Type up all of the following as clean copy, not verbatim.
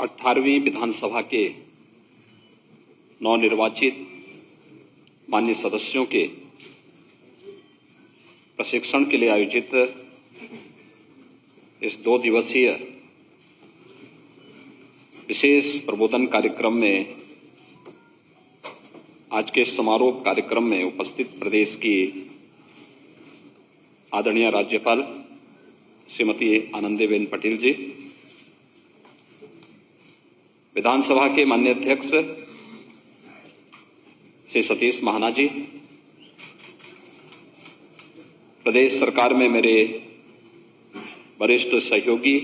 18वीं विधानसभा के नवनिर्वाचित माननीय सदस्यों के प्रशिक्षण के लिए आयोजित इस 2 दिवसीय विशेष प्रबोधन कार्यक्रम में आज के समारोह कार्यक्रम में उपस्थित प्रदेश की आदरणीय राज्यपाल श्रीमती आनंदीबेन पटेल जी, विधानसभा के माननीय अध्यक्ष श्री सतीश महाना जी, प्रदेश सरकार में मेरे वरिष्ठ सहयोगी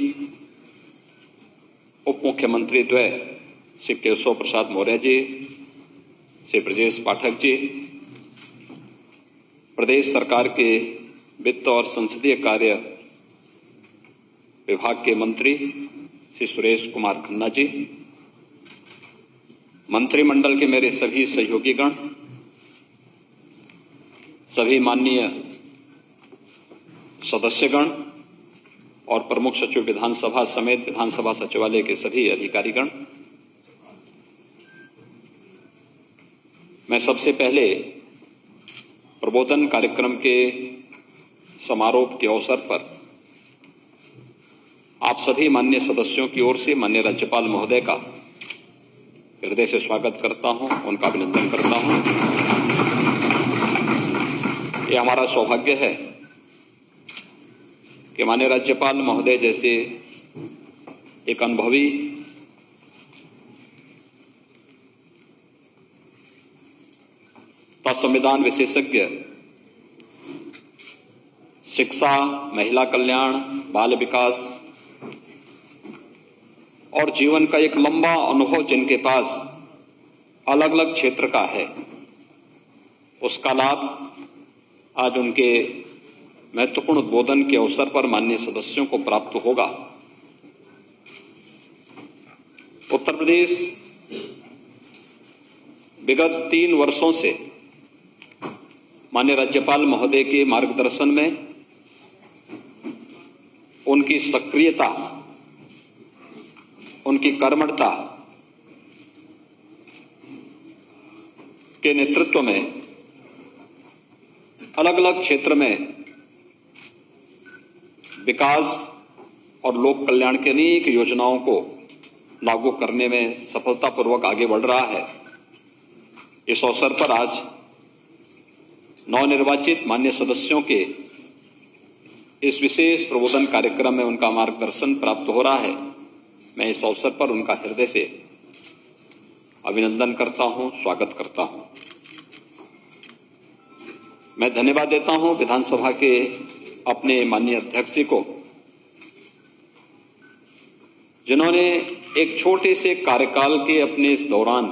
उप मुख्यमंत्री द्वय श्री केशव प्रसाद मौर्य जी, श्री ब्रजेश पाठक जी, प्रदेश सरकार के वित्त और संसदीय कार्य विभाग के मंत्री श्री सुरेश कुमार खन्ना जी, मंत्रिमंडल के मेरे सभी सहयोगीगण, सभी माननीय सदस्यगण और प्रमुख सचिव विधानसभा समेत विधानसभा सचिवालय के सभी अधिकारीगण, मैं सबसे पहले प्रबोधन कार्यक्रम के समारोह के अवसर पर आप सभी माननीय सदस्यों की ओर से माननीय राज्यपाल महोदय का हृदय से स्वागत करता हूं, उनका अभिनंदन करता हूं। ये हमारा सौभाग्य है कि माननीय राज्यपाल महोदय जैसे एक अनुभवी संविधान विशेषज्ञ, शिक्षा, महिला कल्याण, बाल विकास और जीवन का एक लंबा अनुभव जिनके पास अलग अलग क्षेत्र का है, उसका लाभ आज उनके महत्वपूर्ण उद्बोधन के अवसर पर माननीय सदस्यों को प्राप्त होगा। उत्तर प्रदेश विगत 3 वर्षों से माननीय राज्यपाल महोदय के मार्गदर्शन में उनकी सक्रियता, उनकी कर्मठता के नेतृत्व में अलग अलग क्षेत्र में विकास और लोक कल्याण की अनेक योजनाओं को लागू करने में सफलतापूर्वक आगे बढ़ रहा है। इस अवसर पर आज नवनिर्वाचित माननीय सदस्यों के इस विशेष प्रबोधन कार्यक्रम में उनका मार्गदर्शन प्राप्त हो रहा है। मैं इस अवसर पर उनका हृदय से अभिनंदन करता हूं, स्वागत करता हूं। मैं धन्यवाद देता हूं विधानसभा के अपने माननीय अध्यक्ष जी को, जिन्होंने एक छोटे से कार्यकाल के अपने इस दौरान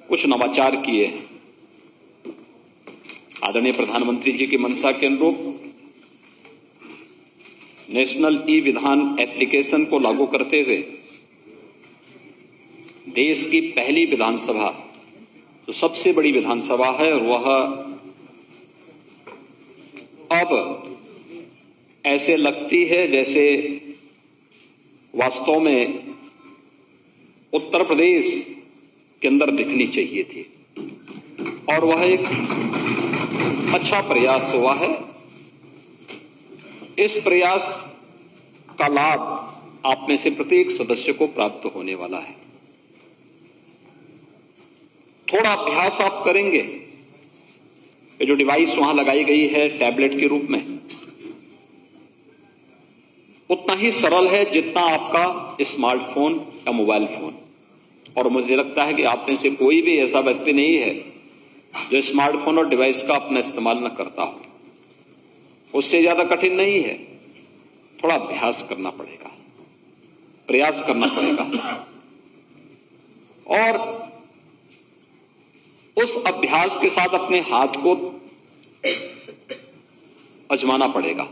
कुछ नवाचार किए। आदरणीय प्रधानमंत्री जी की मंशा के अनुरूप नेशनल ई विधान एप्लीकेशन को लागू करते हुए देश की पहली विधानसभा, जो सबसे बड़ी विधानसभा है, और वह अब ऐसे लगती है जैसे वास्तव में उत्तर प्रदेश के अंदर दिखनी चाहिए थी, और वह एक अच्छा प्रयास हुआ है। इस प्रयास का लाभ आप में से प्रत्येक सदस्य को प्राप्त होने वाला है। थोड़ा अभ्यास आप करेंगे, ये जो डिवाइस वहां लगाई गई है टैबलेट के रूप में, उतना ही सरल है जितना आपका स्मार्टफोन या मोबाइल फोन। और मुझे लगता है कि आप में से कोई भी ऐसा व्यक्ति नहीं है जो स्मार्टफोन और डिवाइस का अपना इस्तेमाल न करता हो। उससे ज्यादा कठिन नहीं है, थोड़ा अभ्यास करना पड़ेगा, प्रयास करना पड़ेगा, और उस अभ्यास के साथ अपने हाथ को आजमाना पड़ेगा।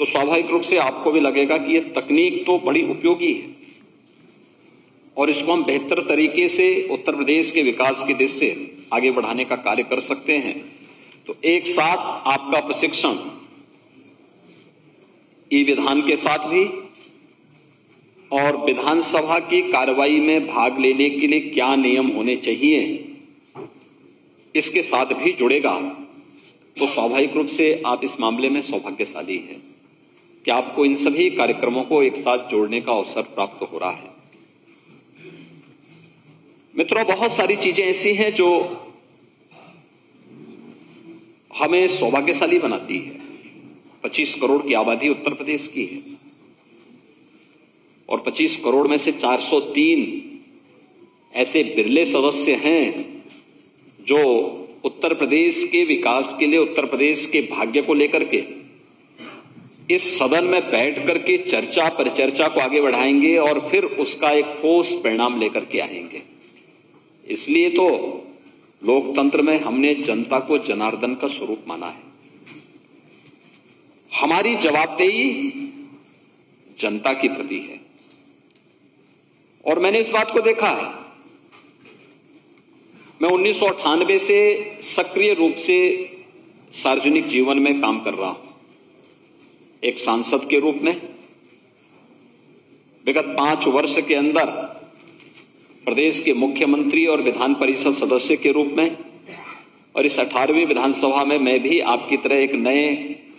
तो स्वाभाविक रूप से आपको भी लगेगा कि यह तकनीक तो बड़ी उपयोगी है और इसको हम बेहतर तरीके से उत्तर प्रदेश के विकास की दिशा से आगे बढ़ाने का कार्य कर सकते हैं। तो एक साथ आपका प्रशिक्षण ई विधान के साथ भी और विधानसभा की कार्रवाई में भाग लेने के लिए क्या नियम होने चाहिए, इसके साथ भी जुड़ेगा, तो स्वाभाविक रूप से आप इस मामले में सौभाग्यशाली हैं कि आपको इन सभी कार्यक्रमों को एक साथ जोड़ने का अवसर प्राप्त हो रहा है। मित्रों, बहुत सारी चीजें ऐसी हैं जो हमें सौभाग्यशाली बनाती है। 25 करोड़ की आबादी उत्तर प्रदेश की है और 25 करोड़ में से 403 ऐसे बिरले सदस्य हैं जो उत्तर प्रदेश के विकास के लिए, उत्तर प्रदेश के भाग्य को लेकर के इस सदन में बैठ करके चर्चा परिचर्चा को आगे बढ़ाएंगे और फिर उसका एक ठोस परिणाम लेकर के आएंगे। इसलिए तो लोकतंत्र में हमने जनता को जनार्दन का स्वरूप माना है। हमारी जवाबदेही जनता के प्रति है और मैंने इस बात को देखा है। मैं 1998 से सक्रिय रूप से सार्वजनिक जीवन में काम कर रहा हूं, एक सांसद के रूप में। विगत 5 वर्ष के अंदर प्रदेश के मुख्यमंत्री और विधान परिषद सदस्य के रूप में, और इस 18वीं विधानसभा में मैं भी आपकी तरह एक नए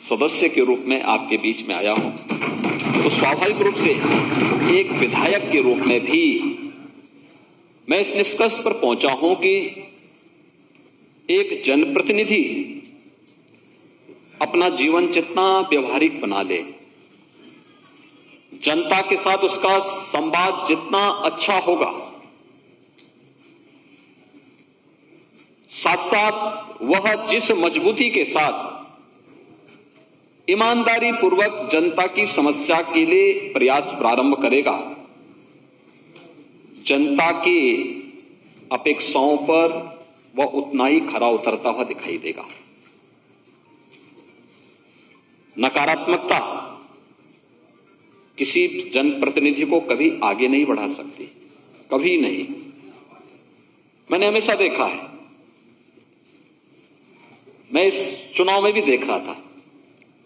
सदस्य के रूप में आपके बीच में आया हूं। तो स्वाभाविक रूप से एक विधायक के रूप में भी मैं इस निष्कर्ष पर पहुंचा हूं कि एक जनप्रतिनिधि अपना जीवन जितना व्यवहारिक बना ले, जनता के साथ उसका संवाद जितना अच्छा होगा, साथ साथ वह जिस मजबूती के साथ ईमानदारी पूर्वक जनता की समस्या के लिए प्रयास प्रारंभ करेगा, जनता की अपेक्षाओं पर वह उतना ही खरा उतरता हुआ दिखाई देगा। नकारात्मकता किसी जनप्रतिनिधि को कभी आगे नहीं बढ़ा सकती, कभी नहीं। मैंने हमेशा देखा है, मैं इस चुनाव में भी देख रहा था,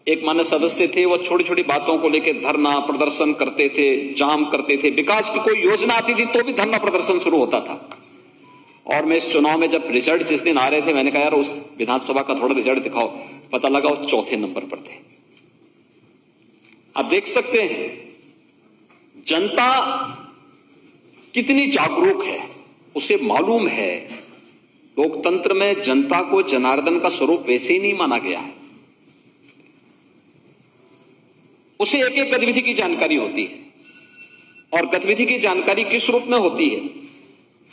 एक मान्य सदस्य थे, वो छोटी छोटी बातों को लेकर धरना प्रदर्शन करते थे, जाम करते थे। विकास की कोई योजना आती थी तो भी धरना प्रदर्शन शुरू होता था। और मैं इस चुनाव में जब रिजल्ट जिस दिन आ रहे थे, मैंने कहा यार उस विधानसभा का थोड़ा रिजल्ट दिखाओ। पता लगा वो 4थे नंबर पर थे। आप देख सकते हैं जनता कितनी जागरूक है, उसे मालूम है लोकतंत्र में जनता को जनार्दन का स्वरूप वैसे ही नहीं माना गया है। उसे एक एक गतिविधि की जानकारी होती है और गतिविधि की जानकारी किस रूप में होती है।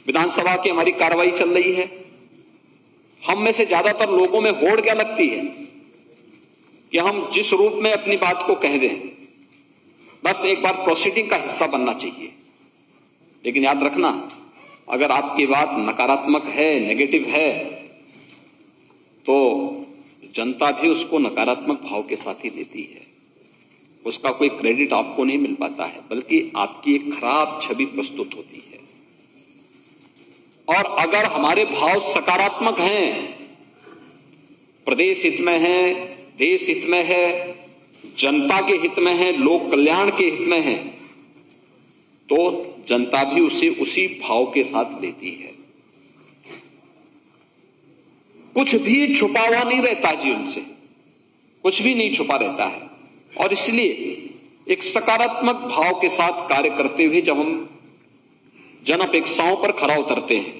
विधानसभा की हमारी कार्रवाई चल रही है, हम में से ज्यादातर लोगों में होड़ क्या लगती है कि हम जिस रूप में अपनी बात को कह दें, बस एक बार प्रोसीडिंग का हिस्सा बनना चाहिए। लेकिन याद रखना, अगर आपकी बात नकारात्मक है, नेगेटिव है, तो जनता भी उसको नकारात्मक भाव के साथ ही लेती है। उसका कोई क्रेडिट आपको नहीं मिल पाता है, बल्कि आपकी एक खराब छवि प्रस्तुत होती है। और अगर हमारे भाव सकारात्मक हैं, प्रदेश हित में है, देश हित में है, जनता के हित में है, लोक कल्याण के हित में है, तो जनता भी उसे उसी भाव के साथ लेती है। कुछ भी छुपा हुआ नहीं रहता जी, उनसे कुछ भी नहीं छुपा रहता है। और इसलिए एक सकारात्मक भाव के साथ कार्य करते हुए जब हम जन अपेक्षाओं पर खरा उतरते हैं,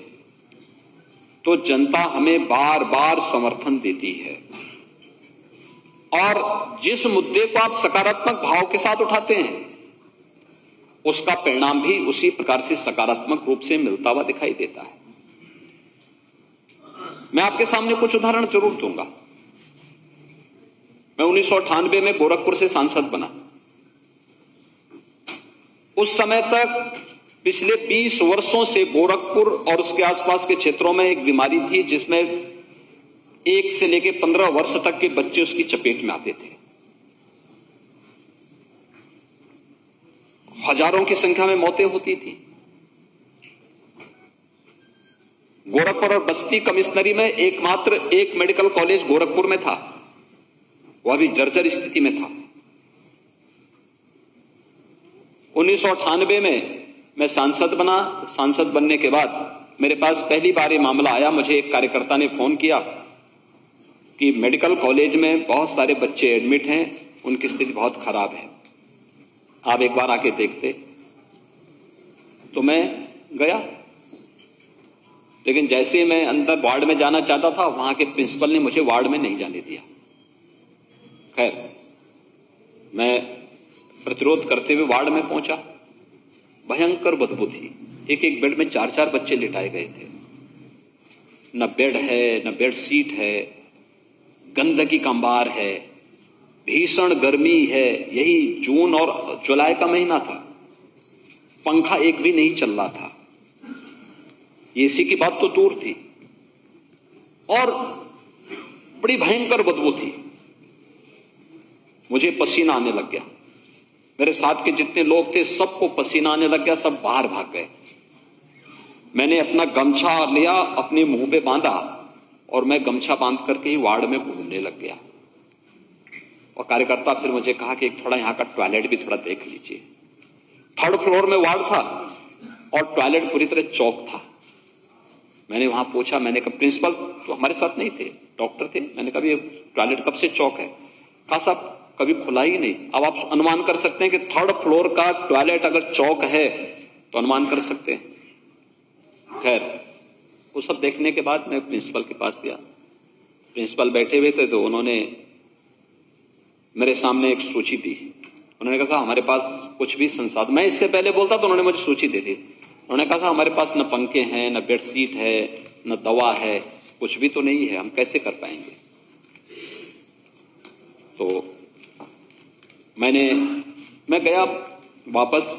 तो जनता हमें बार बार समर्थन देती है। और जिस मुद्दे को आप सकारात्मक भाव के साथ उठाते हैं, उसका परिणाम भी उसी प्रकार से सकारात्मक रूप से मिलता हुआ दिखाई देता है। मैं आपके सामने कुछ उदाहरण जरूर दूंगा। मैं 1998 में गोरखपुर से सांसद बना। उस समय तक पिछले 20 वर्षों से गोरखपुर और उसके आसपास के क्षेत्रों में एक बीमारी थी जिसमें 1 से लेकर 15 वर्ष तक के बच्चे उसकी चपेट में आते थे। हजारों की संख्या में मौतें होती थी। गोरखपुर और बस्ती कमिश्नरी में एकमात्र एक मेडिकल कॉलेज गोरखपुर में था, वह भी जर्जर स्थिति में था। 1998 में मैं सांसद बना। सांसद बनने के बाद मेरे पास पहली बार ये मामला आया। मुझे एक कार्यकर्ता ने फोन किया कि मेडिकल कॉलेज में बहुत सारे बच्चे एडमिट हैं, उनकी स्थिति बहुत खराब है, आप एक बार आके देखते। तो मैं गया, लेकिन जैसे मैं अंदर वार्ड में जाना चाहता था, वहां के प्रिंसिपल ने मुझे वार्ड में नहीं जाने दिया। खैर, मैं प्रतिरोध करते हुए वार्ड में पहुंचा। भयंकर बदबू थी। एक एक बेड में 4-4 बच्चे लिटाए गए थे। न बेड है, न बेड सीट है, गंदगी का अंबार है, भीषण गर्मी है। यही जून और जुलाई का महीना था। पंखा एक भी नहीं चल रहा था। एसी की बात तो दूर थी, और बड़ी भयंकर बदबू थी। मुझे पसीना आने लग गया। मेरे साथ के जितने लोग थे सबको पसीना आने लग गया, सब बाहर भाग गए। मैंने अपना गमछा लिया, अपने मुंह पे बांधा, और मैं गमछा बांध करके ही वार्ड में घूमने लग गया। और कार्यकर्ता फिर मुझे कहा कि थोड़ा यहां का टॉयलेट भी थोड़ा देख लीजिए। 3rd फ्लोर में वार्ड था और टॉयलेट पूरी तरह चौक था। मैंने वहां पूछा, मैंने कहा प्रिंसिपल तो हमारे साथ नहीं थे, डॉक्टर थे। मैंने कहा ये टॉयलेट कब से चौक है? कहा साहब कभी खुला ही नहीं। अब आप अनुमान कर सकते हैं कि 3rd फ्लोर का टॉयलेट अगर चौक है तो अनुमान कर सकते हैं। खैर, वो सब देखने के बाद मैं प्रिंसिपल के पास गया। प्रिंसिपल बैठे हुए थे, तो उन्होंने मेरे सामने एक सूची दी। उन्होंने कहा हमारे पास कुछ भी संसाधन, मैं इससे पहले बोलता तो उन्होंने मुझे सूची दे दी। उन्होंने कहा था हमारे पास न पंखे हैं, न बेडशीट है, न दवा है, कुछ भी तो नहीं है, हम कैसे कर पाएंगे। तो मैं गया वापस,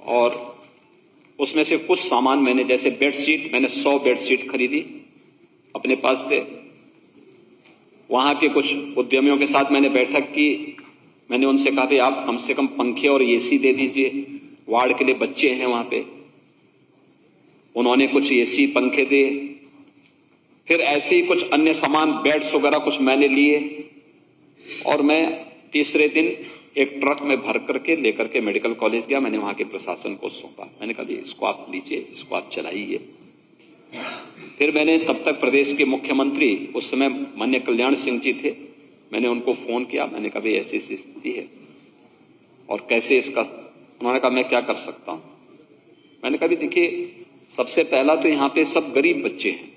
और उसमें से कुछ सामान मैंने, जैसे बेडशीट, मैंने 100 बेडशीट खरीदी अपने पास से। वहां के कुछ उद्यमियों के साथ मैंने बैठक की। मैंने उनसे कहा भाई आप कम से कम पंखे और एसी दे दीजिए, वार्ड के लिए बच्चे हैं वहां पे। उन्होंने कुछ एसी पंखे दिए। फिर ऐसे ही कुछ अन्य सामान, बेड्स वगैरह कुछ मैंने लिए, और मैं तीसरे दिन एक ट्रक में भर करके लेकर के मेडिकल कॉलेज गया। मैंने वहां के प्रशासन को सौंपा। मैंने कहा इसको आप लीजिए, इसको आप चलाइए। फिर मैंने तब तक प्रदेश के मुख्यमंत्री, उस समय माननीय कल्याण सिंह जी थे, मैंने उनको फोन किया। मैंने कहा ऐसी ऐसी स्थिति है और कैसे इसका। उन्होंने कहा मैं क्या कर सकता हूं। मैंने कहा देखिए, सबसे पहला तो यहां पे सब गरीब बच्चे हैं।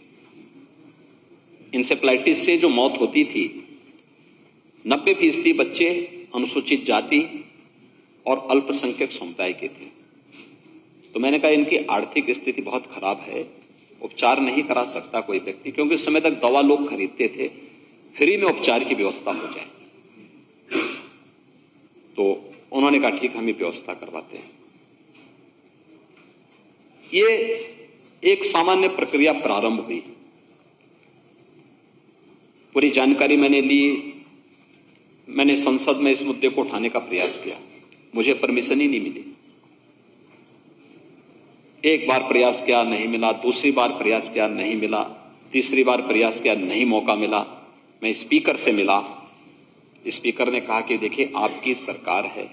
इंसेफ्लाइटिस से जो मौत होती थी, 90% बच्चे अनुसूचित जाति और अल्पसंख्यक समुदाय के थे। तो मैंने कहा इनकी आर्थिक स्थिति बहुत खराब है, उपचार नहीं करा सकता कोई व्यक्ति, क्योंकि उस समय तक दवा लोग खरीदते थे, फ्री में उपचार की व्यवस्था हो जाए। तो उन्होंने कहा ठीक, हम ये व्यवस्था करवाते हैं। ये एक सामान्य प्रक्रिया प्रारंभ हुई। पूरी जानकारी मैंने ली। मैंने संसद में इस मुद्दे को उठाने का प्रयास किया। मुझे परमिशन ही नहीं मिली। एक बार प्रयास किया, नहीं मिला। दूसरी बार प्रयास किया, नहीं मिला। तीसरी बार प्रयास किया, नहीं मौका मिला। मैं स्पीकर से मिला। स्पीकर ने कहा कि देखिए आपकी सरकार है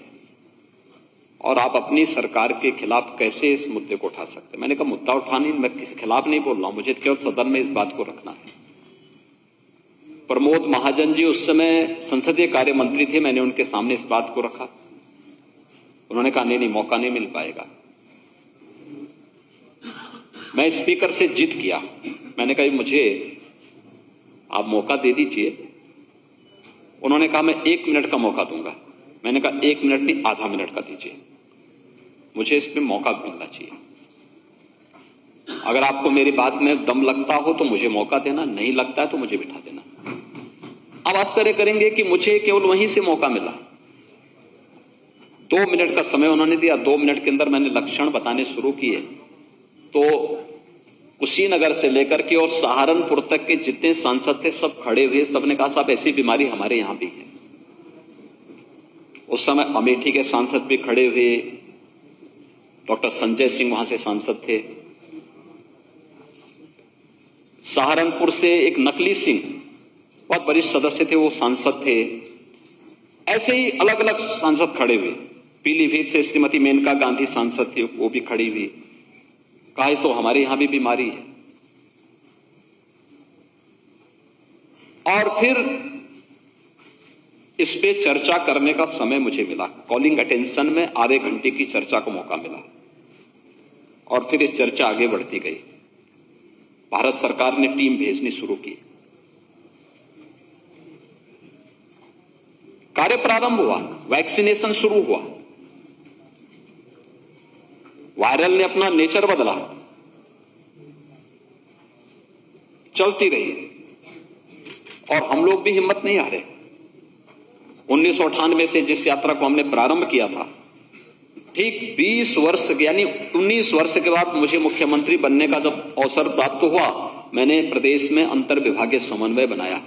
और आप अपनी सरकार के खिलाफ कैसे इस मुद्दे को उठा सकते हैं। मैंने कहा मुद्दा उठाने, मैं किसी खिलाफ नहीं बोल रहा हूं, मुझे केवल सदन में इस बात को रखना है। प्रमोद महाजन जी उस समय संसदीय कार्य मंत्री थे। मैंने उनके सामने इस बात को रखा। उन्होंने कहा नहीं, मौका नहीं मिल पाएगा। मैं स्पीकर से जिद किया। मैंने कहा मुझे आप मौका दे दीजिए। उन्होंने कहा मैं 1 मिनट का मौका दूंगा। मैंने कहा 1 मिनट नहीं, आधा मिनट का दीजिए, मुझे इसमें मौका मिलना चाहिए। अगर आपको मेरी बात में दम लगता हो तो मुझे मौका देना, नहीं लगता है तो मुझे बिठा देना। अब आश्चर्य करेंगे कि मुझे केवल वहीं से मौका मिला। 2 मिनट का समय उन्होंने दिया। 2 मिनट के अंदर मैंने लक्षण बताने शुरू किए। तो कुशीनगर से लेकर के और सहारनपुर तक के जितने सांसद थे सब खड़े हुए। सबने कहा साहब ऐसी बीमारी हमारे यहां भी है। उस समय अमेठी के सांसद भी खड़े हुए। डॉक्टर संजय सिंह वहां से सांसद थे। सहारनपुर से एक नकली सिंह, बहुत वरिष्ठ सदस्य थे, वो सांसद थे। ऐसे ही अलग अलग सांसद खड़े हुए। पीलीभीत से श्रीमती मेनका गांधी सांसद थी, वो भी खड़ी हुई, कहा तो हमारे यहां भी बीमारी है। और फिर इस पे चर्चा करने का समय मुझे मिला, कॉलिंग अटेंशन में आधे घंटे की चर्चा का मौका मिला और फिर ये चर्चा आगे बढ़ती गई। भारत सरकार ने टीम भेजनी शुरू की, कार्य प्रारंभ हुआ, वैक्सीनेशन शुरू हुआ, वायरल ने अपना नेचर बदला, चलती रही और हम लोग भी हिम्मत नहीं हारे। 1998 से जिस यात्रा को हमने प्रारंभ किया था, ठीक 20 वर्ष यानी 19 वर्ष के बाद मुझे मुख्यमंत्री बनने का जब अवसर प्राप्त हुआ, मैंने प्रदेश में अंतर विभागीय समन्वय बनाया।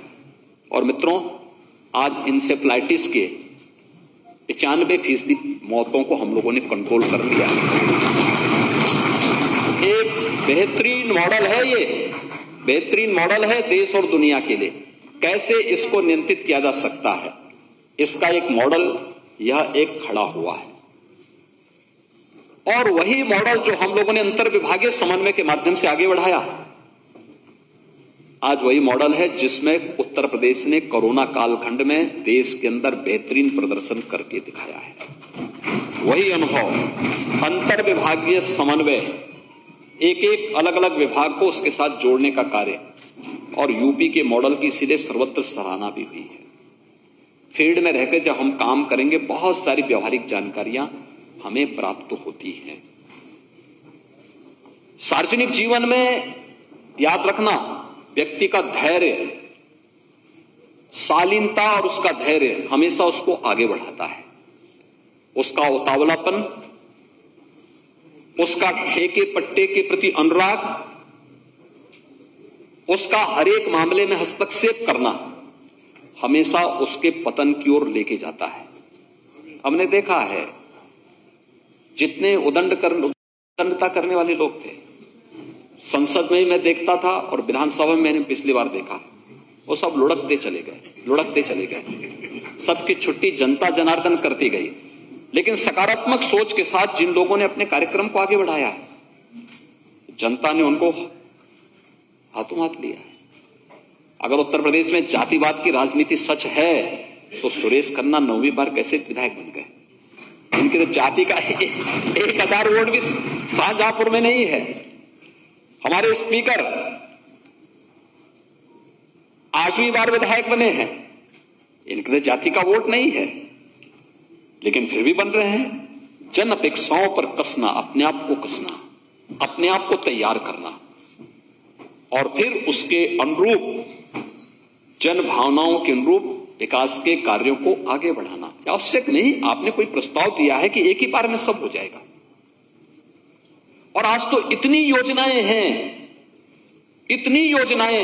और मित्रों, आज इंसेफ्लाइटिस के 95% मौतों को हम लोगों ने कंट्रोल कर लिया। एक बेहतरीन मॉडल है, ये बेहतरीन मॉडल है देश और दुनिया के लिए, कैसे इसको नियंत्रित किया जा सकता है, इसका एक मॉडल यह एक खड़ा हुआ है। और वही मॉडल जो हम लोगों ने अंतर विभागीय समन्वय के माध्यम से आगे बढ़ाया, आज वही मॉडल है जिसमें उत्तर प्रदेश ने कोरोना कालखंड में देश के अंदर बेहतरीन प्रदर्शन करके दिखाया है। वही अनुभव अंतर विभागीय समन्वय, एक एक अलग अलग विभाग को उसके साथ जोड़ने का कार्य, और यूपी के मॉडल की सीधे सर्वत्र सराहना भी हुई है। फील्ड में रहकर जब हम काम करेंगे, बहुत सारी व्यवहारिक जानकारियां हमें प्राप्त होती हैं। सार्वजनिक जीवन में याद रखना, व्यक्ति का धैर्य, शालीनता और उसका धैर्य हमेशा उसको आगे बढ़ाता है। उसका उतावलापन, उसका ठेके पट्टे के प्रति अनुराग, उसका हर एक मामले में हस्तक्षेप करना हमेशा उसके पतन की ओर लेके जाता है। हमने देखा है, जितने उदंडता करने वाले लोग थे, संसद में मैं देखता था और विधानसभा में मैंने पिछली बार देखा, वो सब लुढ़कते चले गए। सबकी छुट्टी जनता जनार्दन करती गई। लेकिन सकारात्मक सोच के साथ जिन लोगों ने अपने कार्यक्रम को आगे बढ़ाया, जनता ने उनको हाथों हाथ लिया है। अगर उत्तर प्रदेश में जातिवाद की राजनीति सच है तो सुरेश खन्ना 9वीं बार कैसे विधायक बन गए? इनके तो जाति का 1000 वोट भी शाहजहांपुर में नहीं है। हमारे स्पीकर 8वीं बार विधायक बने हैं, इनके तो जाति का वोट नहीं है, लेकिन फिर भी बन रहे हैं। जन अपेक्षाओं पर कसना, अपने आप को कसना, अपने आप को तैयार करना और फिर उसके अनुरूप, जन भावनाओं के अनुरूप विकास के कार्यों को आगे बढ़ाना। आवश्यक नहीं, आपने कोई प्रस्ताव दिया है कि एक ही बार में सब हो जाएगा। और आज तो इतनी योजनाएं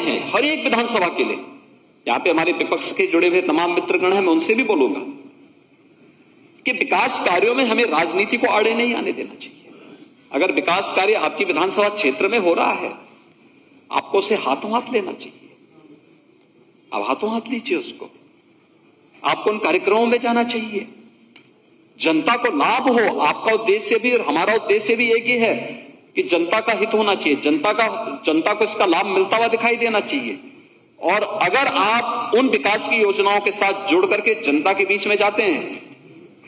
हैं हर एक विधानसभा के लिए। यहां पे हमारे विपक्ष के जुड़े हुए तमाम मित्रगण हैं, मैं उनसे भी बोलूंगा कि विकास कार्यों में हमें राजनीति को आड़े नहीं आने देना चाहिए। अगर विकास कार्य आपकी विधानसभा क्षेत्र में हो रहा है, आपको उसे हाथों हाथ लेना चाहिए। आप हाथों हाथ लीजिए उसको, आपको उन कार्यक्रमों में जाना चाहिए, जनता को लाभ हो। आपका उद्देश्य भी और हमारा उद्देश्य भी एक ही है कि जनता का हित होना चाहिए, जनता को इसका लाभ मिलता हुआ दिखाई देना चाहिए। और अगर आप उन विकास की योजनाओं के साथ जुड़ करके जनता के बीच में जाते हैं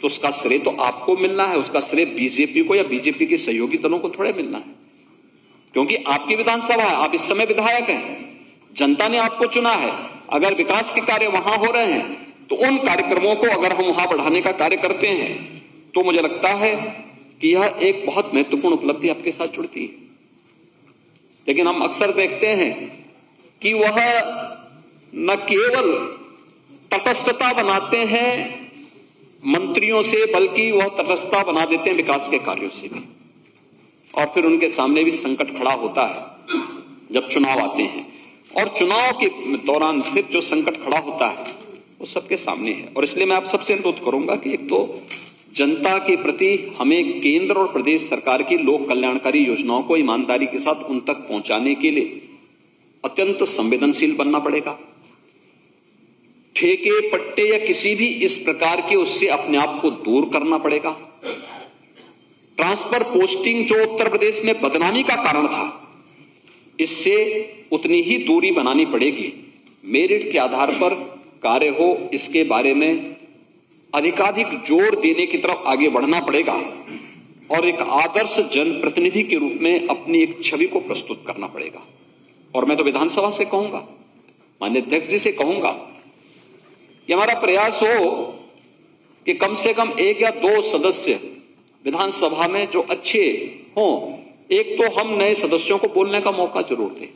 तो उसका श्रेय तो आपको मिलना है, उसका श्रेय बीजेपी को या बीजेपी के सहयोगी दलों को थोड़े मिलना है, क्योंकि आपकी विधानसभा है, आप इस समय विधायक हैं, जनता ने आपको चुना है। अगर विकास के कार्य वहां हो रहे हैं तो उन कार्यक्रमों को अगर हम वहां बढ़ाने का कार्य करते हैं तो मुझे लगता है कि यह एक बहुत महत्वपूर्ण उपलब्धि आपके साथ जुड़ती है। लेकिन हम अक्सर देखते हैं कि वह न केवल तटस्थता बनाते हैं मंत्रियों से, बल्कि वह तटस्थता बना देते हैं विकास के कार्यों से भी। और फिर उनके सामने भी संकट खड़ा होता है जब चुनाव आते हैं, और चुनाव के दौरान फिर जो संकट खड़ा होता है वो सबके सामने है। और इसलिए मैं आप सबसे अनुरोध करूंगा कि एक तो जनता के प्रति हमें केंद्र और प्रदेश सरकार की लोक कल्याणकारी योजनाओं को ईमानदारी के साथ उन तक पहुंचाने के लिए अत्यंत संवेदनशील बनना पड़ेगा। ठेके पट्टे या किसी भी इस प्रकार के उससे अपने आप को दूर करना पड़ेगा। ट्रांसफर पोस्टिंग जो उत्तर प्रदेश में बदनामी का कारण था, इससे उतनी ही दूरी बनानी पड़ेगी। मेरिट के आधार पर कार्य हो, इसके बारे में अधिकाधिक जोर देने की तरफ आगे बढ़ना पड़ेगा और एक आदर्श जनप्रतिनिधि के रूप में अपनी एक छवि को प्रस्तुत करना पड़ेगा। और मैं तो विधानसभा से कहूंगा, माननीय अध्यक्ष जी से कहूंगा कि हमारा प्रयास हो कि कम से कम 1 या 2 सदस्य विधानसभा में जो अच्छे हों, एक तो हम नए सदस्यों को बोलने का मौका जरूर दें।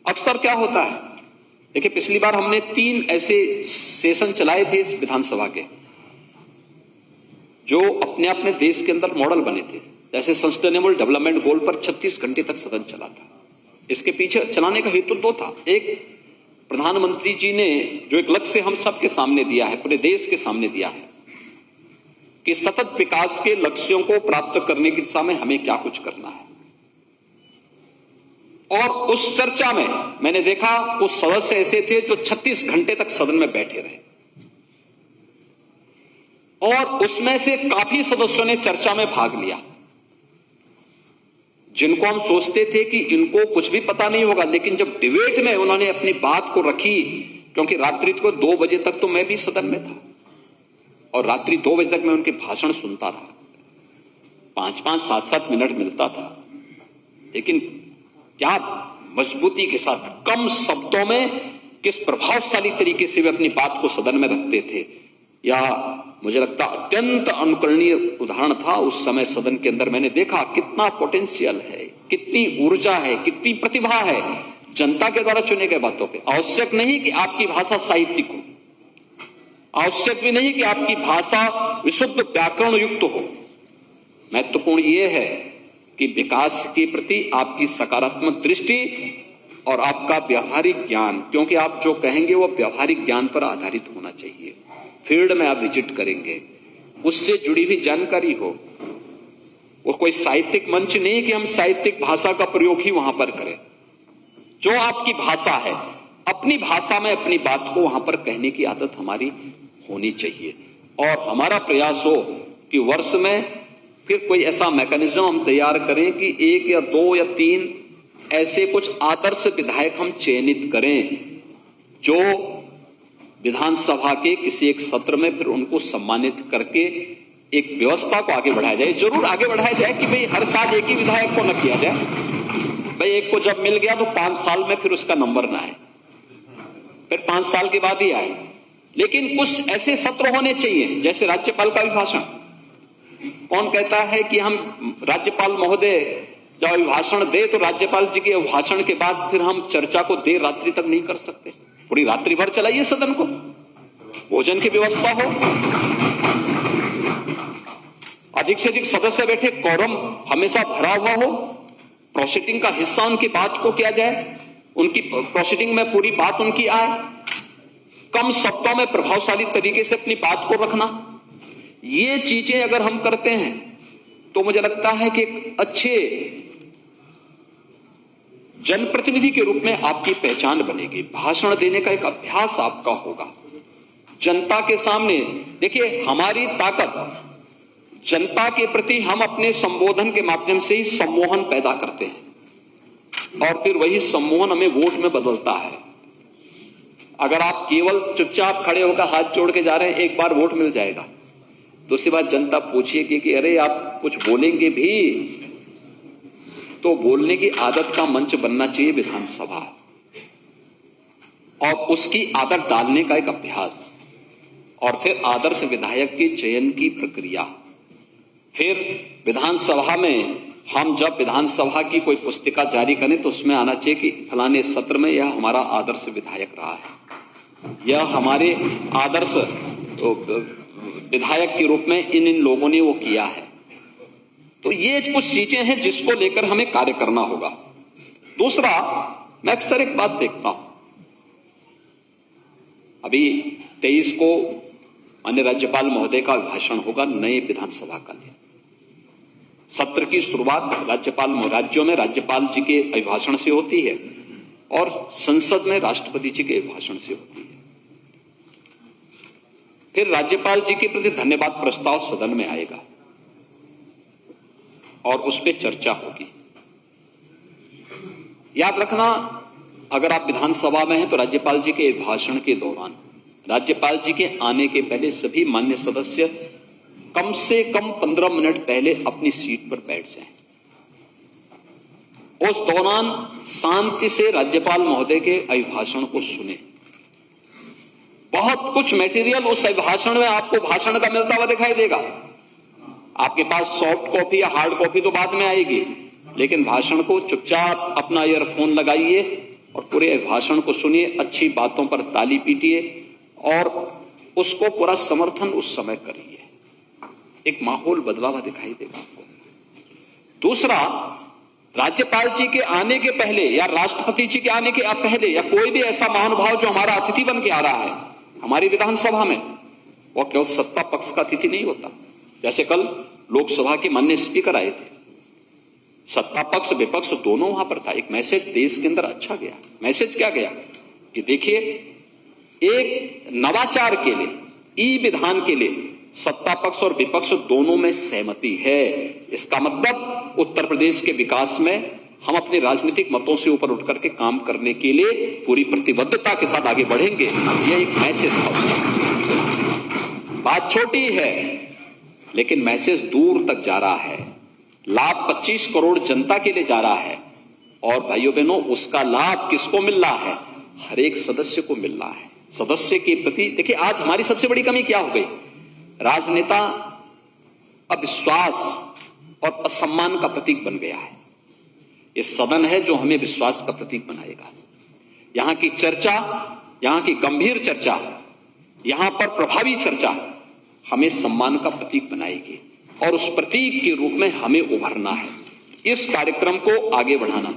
अक्सर क्या होता है, देखिए पिछली बार हमने 3 ऐसे सेशन चलाए थे इस विधानसभा के, जो अपने अपने देश के अंदर मॉडल बने थे। जैसे सस्टेनेबल डेवलपमेंट गोल पर 36 घंटे तक सदन चला था। इसके पीछे चलाने का हेतु 2 था। एक, प्रधानमंत्री जी ने जो एक लक्ष्य हम सबके सामने दिया है, पूरे देश के सामने दिया है कि सतत विकास के लक्ष्यों को प्राप्त करने की दिशा में हमें क्या कुछ करना है। और उस चर्चा में मैंने देखा कुछ सदस्य ऐसे थे जो 36 घंटे तक सदन में बैठे रहे और उसमें से काफी सदस्यों ने चर्चा में भाग लिया, जिनको हम सोचते थे कि इनको कुछ भी पता नहीं होगा, लेकिन जब डिबेट में उन्होंने अपनी बात को रखी, क्योंकि रात्रि को 2 बजे तक तो मैं भी सदन में था और रात्रि 2 बजे तक मैं उनके भाषण सुनता रहा। 5-5, 7-7 मिनट मिलता था, लेकिन क्या मजबूती के साथ, कम शब्दों में किस प्रभावशाली तरीके से वे अपनी बात को सदन में रखते थे। या मुझे लगता अत्यंत अनुकरणीय उदाहरण था। उस समय सदन के अंदर मैंने देखा कितना पोटेंशियल है, कितनी ऊर्जा है, कितनी प्रतिभा है जनता के द्वारा चुने गए बातों पे। आवश्यक नहीं कि आपकी भाषा साहित्यिक हो, आवश्यक भी नहीं कि आपकी भाषा विशुद्ध व्याकरण युक्त हो। महत्वपूर्ण यह है कि विकास के प्रति आपकी सकारात्मक दृष्टि और आपका व्यवहारिक ज्ञान, क्योंकि आप जो कहेंगे वो व्यवहारिक ज्ञान पर आधारित होना चाहिए। फील्ड में आप विजिट करेंगे, उससे जुड़ी हुई जानकारी हो। वो कोई साहित्यिक मंच नहीं कि हम साहित्यिक भाषा का प्रयोग ही वहां पर करें। जो आपकी भाषा है, अपनी भाषा में अपनी बात को वहां पर कहने की आदत हमारी होनी चाहिए। और हमारा प्रयास हो कि वर्ष में फिर कोई ऐसा मैकेनिज्म हम तैयार करें कि 1 या 2 या 3 ऐसे कुछ आदर्श विधायक हम चयनित करें, जो विधानसभा के किसी एक सत्र में फिर उनको सम्मानित करके एक व्यवस्था को आगे बढ़ाया जाए। जरूर आगे बढ़ाया जाए कि भाई हर साल एक ही विधायक को न किया जाए। भाई एक को जब मिल गया तो 5 साल में फिर उसका नंबर ना आए, फिर 5 साल के बाद ही आए। लेकिन कुछ ऐसे सत्र होने चाहिए, जैसे राज्यपाल का अभिभाषण। कौन कहता है कि हम राज्यपाल महोदय जब अभिभाषण दे तो राज्यपाल जी के अभिभाषण के बाद फिर हम चर्चा को देर रात्रि तक नहीं कर सकते? पूरी रात्रि भर चलाइए सदन को, भोजन की व्यवस्था हो, अधिक से अधिक सदस्य बैठे, कोरम हमेशा भरा हुआ हो, प्रोसीडिंग का हिस्सा उनकी बात को किया जाए, उनकी प्रोसीडिंग में पूरी बात उनकी आए, कम शब्दों में प्रभावशाली तरीके से अपनी बात को रखना। ये चीजें अगर हम करते हैं तो मुझे लगता है कि एक अच्छे जनप्रतिनिधि के रूप में आपकी पहचान बनेगी। भाषण देने का एक अभ्यास आपका होगा जनता के सामने। देखिए, हमारी ताकत जनता के प्रति हम अपने संबोधन के माध्यम से ही सम्मोहन पैदा करते हैं और फिर वही सम्मोहन हमें वोट में बदलता है। अगर आप केवल चुपचाप खड़े होकर हाथ जोड़ के जा रहे हैं, एक बार वोट मिल जाएगा, दूसरी बात जनता पूछिएगी कि अरे आप कुछ बोलेंगे भी, तो बोलने की आदत का मंच बनना चाहिए विधानसभा, और उसकी आदत डालने का एक अभ्यास, और फिर आदर्श विधायक के चयन की प्रक्रिया। फिर विधानसभा में हम जब विधानसभा की कोई पुस्तिका जारी करें तो उसमें आना चाहिए कि फलाने सत्र में यह हमारा आदर्श विधायक रहा है, यह हमारे आदर्श विधायक के रूप में इन लोगों ने वो किया है। तो ये कुछ चीजें हैं जिसको लेकर हमें कार्य करना होगा। दूसरा, मैं अक्सर एक बात देखता हूं, अभी 23 को माननीय राज्यपाल महोदय का भाषण होगा नए विधानसभा का लिए। सत्र की शुरुआत राज्यों में राज्यपाल जी के अभिभाषण से होती है और संसद में राष्ट्रपति जी के अभिभाषण से होती है। फिर राज्यपाल जी के प्रति धन्यवाद प्रस्ताव सदन में आएगा और उस पर चर्चा होगी। याद रखना, अगर आप विधानसभा में हैं तो राज्यपाल जी के भाषण के दौरान, राज्यपाल जी के आने के पहले सभी मान्य सदस्य कम से कम 15 मिनट पहले अपनी सीट पर बैठ जाएं। उस दौरान शांति से राज्यपाल महोदय के अभिभाषण को सुने। बहुत कुछ मटेरियल उस अभिभाषण में आपको भाषण का मिलता हुआ दिखाई देगा। आपके पास सॉफ्ट कॉपी या हार्ड कॉपी तो बाद में आएगी, लेकिन भाषण को चुपचाप अपना ईयरफोन लगाइए और पूरे भाषण को सुनिए, अच्छी बातों पर ताली पीटिए और उसको पूरा समर्थन उस समय करिए। एक माहौल बदला हुआ दिखाई देगा आपको। दूसरा, राज्यपाल जी के आने के पहले या राष्ट्रपति जी के आने के पहले या कोई भी ऐसा महानुभाव जो हमारा अतिथि बन के आ रहा है हमारी विधानसभा में, वो केवल सत्ता पक्ष का अतिथि नहीं होता। जैसे कल लोकसभा के माननीय स्पीकर आए थे, सत्ता पक्ष विपक्ष दोनों वहां पर था। एक मैसेज देश के अंदर अच्छा गया। मैसेज क्या गया कि देखिए, एक नवाचार के लिए, ई विधान के लिए सत्ता पक्ष और विपक्ष दोनों में सहमति है। इसका मतलब उत्तर प्रदेश के विकास में हम अपने राजनीतिक मतों से ऊपर उठ करके काम करने के लिए पूरी प्रतिबद्धता के साथ आगे बढ़ेंगे। यह एक मैसेज था। बात छोटी है लेकिन मैसेज दूर तक जा रहा है। लाभ 25 करोड़ जनता के लिए जा रहा है और भाइयों बहनों, उसका लाभ किसको मिल रहा है? हर एक सदस्य को मिल रहा है। सदस्य के प्रति देखिए, आज हमारी सबसे बड़ी कमी क्या हो गई? राजनेता अविश्वास और असम्मान का प्रतीक बन गया है। ये सदन है जो हमें विश्वास का प्रतीक बनाएगा। यहां की चर्चा, यहां की गंभीर चर्चा, यहां पर प्रभावी चर्चा हमें सम्मान का प्रतीक बनाएगी और उस प्रतीक के रूप में हमें उभरना है। इस कार्यक्रम को आगे बढ़ाना।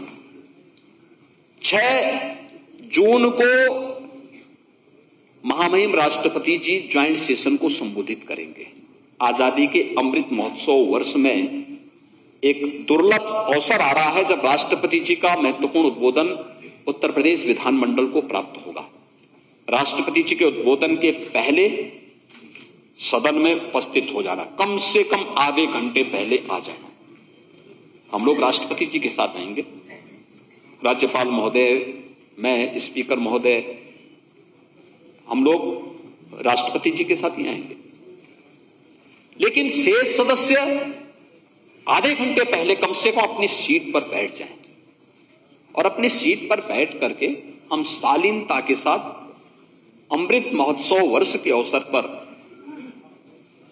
6 जून को महामहिम राष्ट्रपति जी ज्वाइंट सेशन को संबोधित करेंगे। आजादी के अमृत महोत्सव वर्ष में एक दुर्लभ अवसर आ रहा है जब राष्ट्रपति जी का महत्वपूर्ण उद्बोधन उत्तर प्रदेश विधानमंडल को प्राप्त होगा। राष्ट्रपति जी के उद्बोधन के पहले सदन में उपस्थित हो जाना, कम से कम आधे घंटे पहले आ जाना। हम लोग राष्ट्रपति जी के साथ आएंगे, राज्यपाल महोदय, मैं, स्पीकर महोदय, हम लोग राष्ट्रपति जी के साथ ही आएंगे। लेकिन शेष सदस्य आधे घंटे पहले कम से कम अपनी सीट पर बैठ जाएं और अपनी सीट पर बैठ करके हम शालीनता के साथ अमृत महोत्सव वर्ष के अवसर पर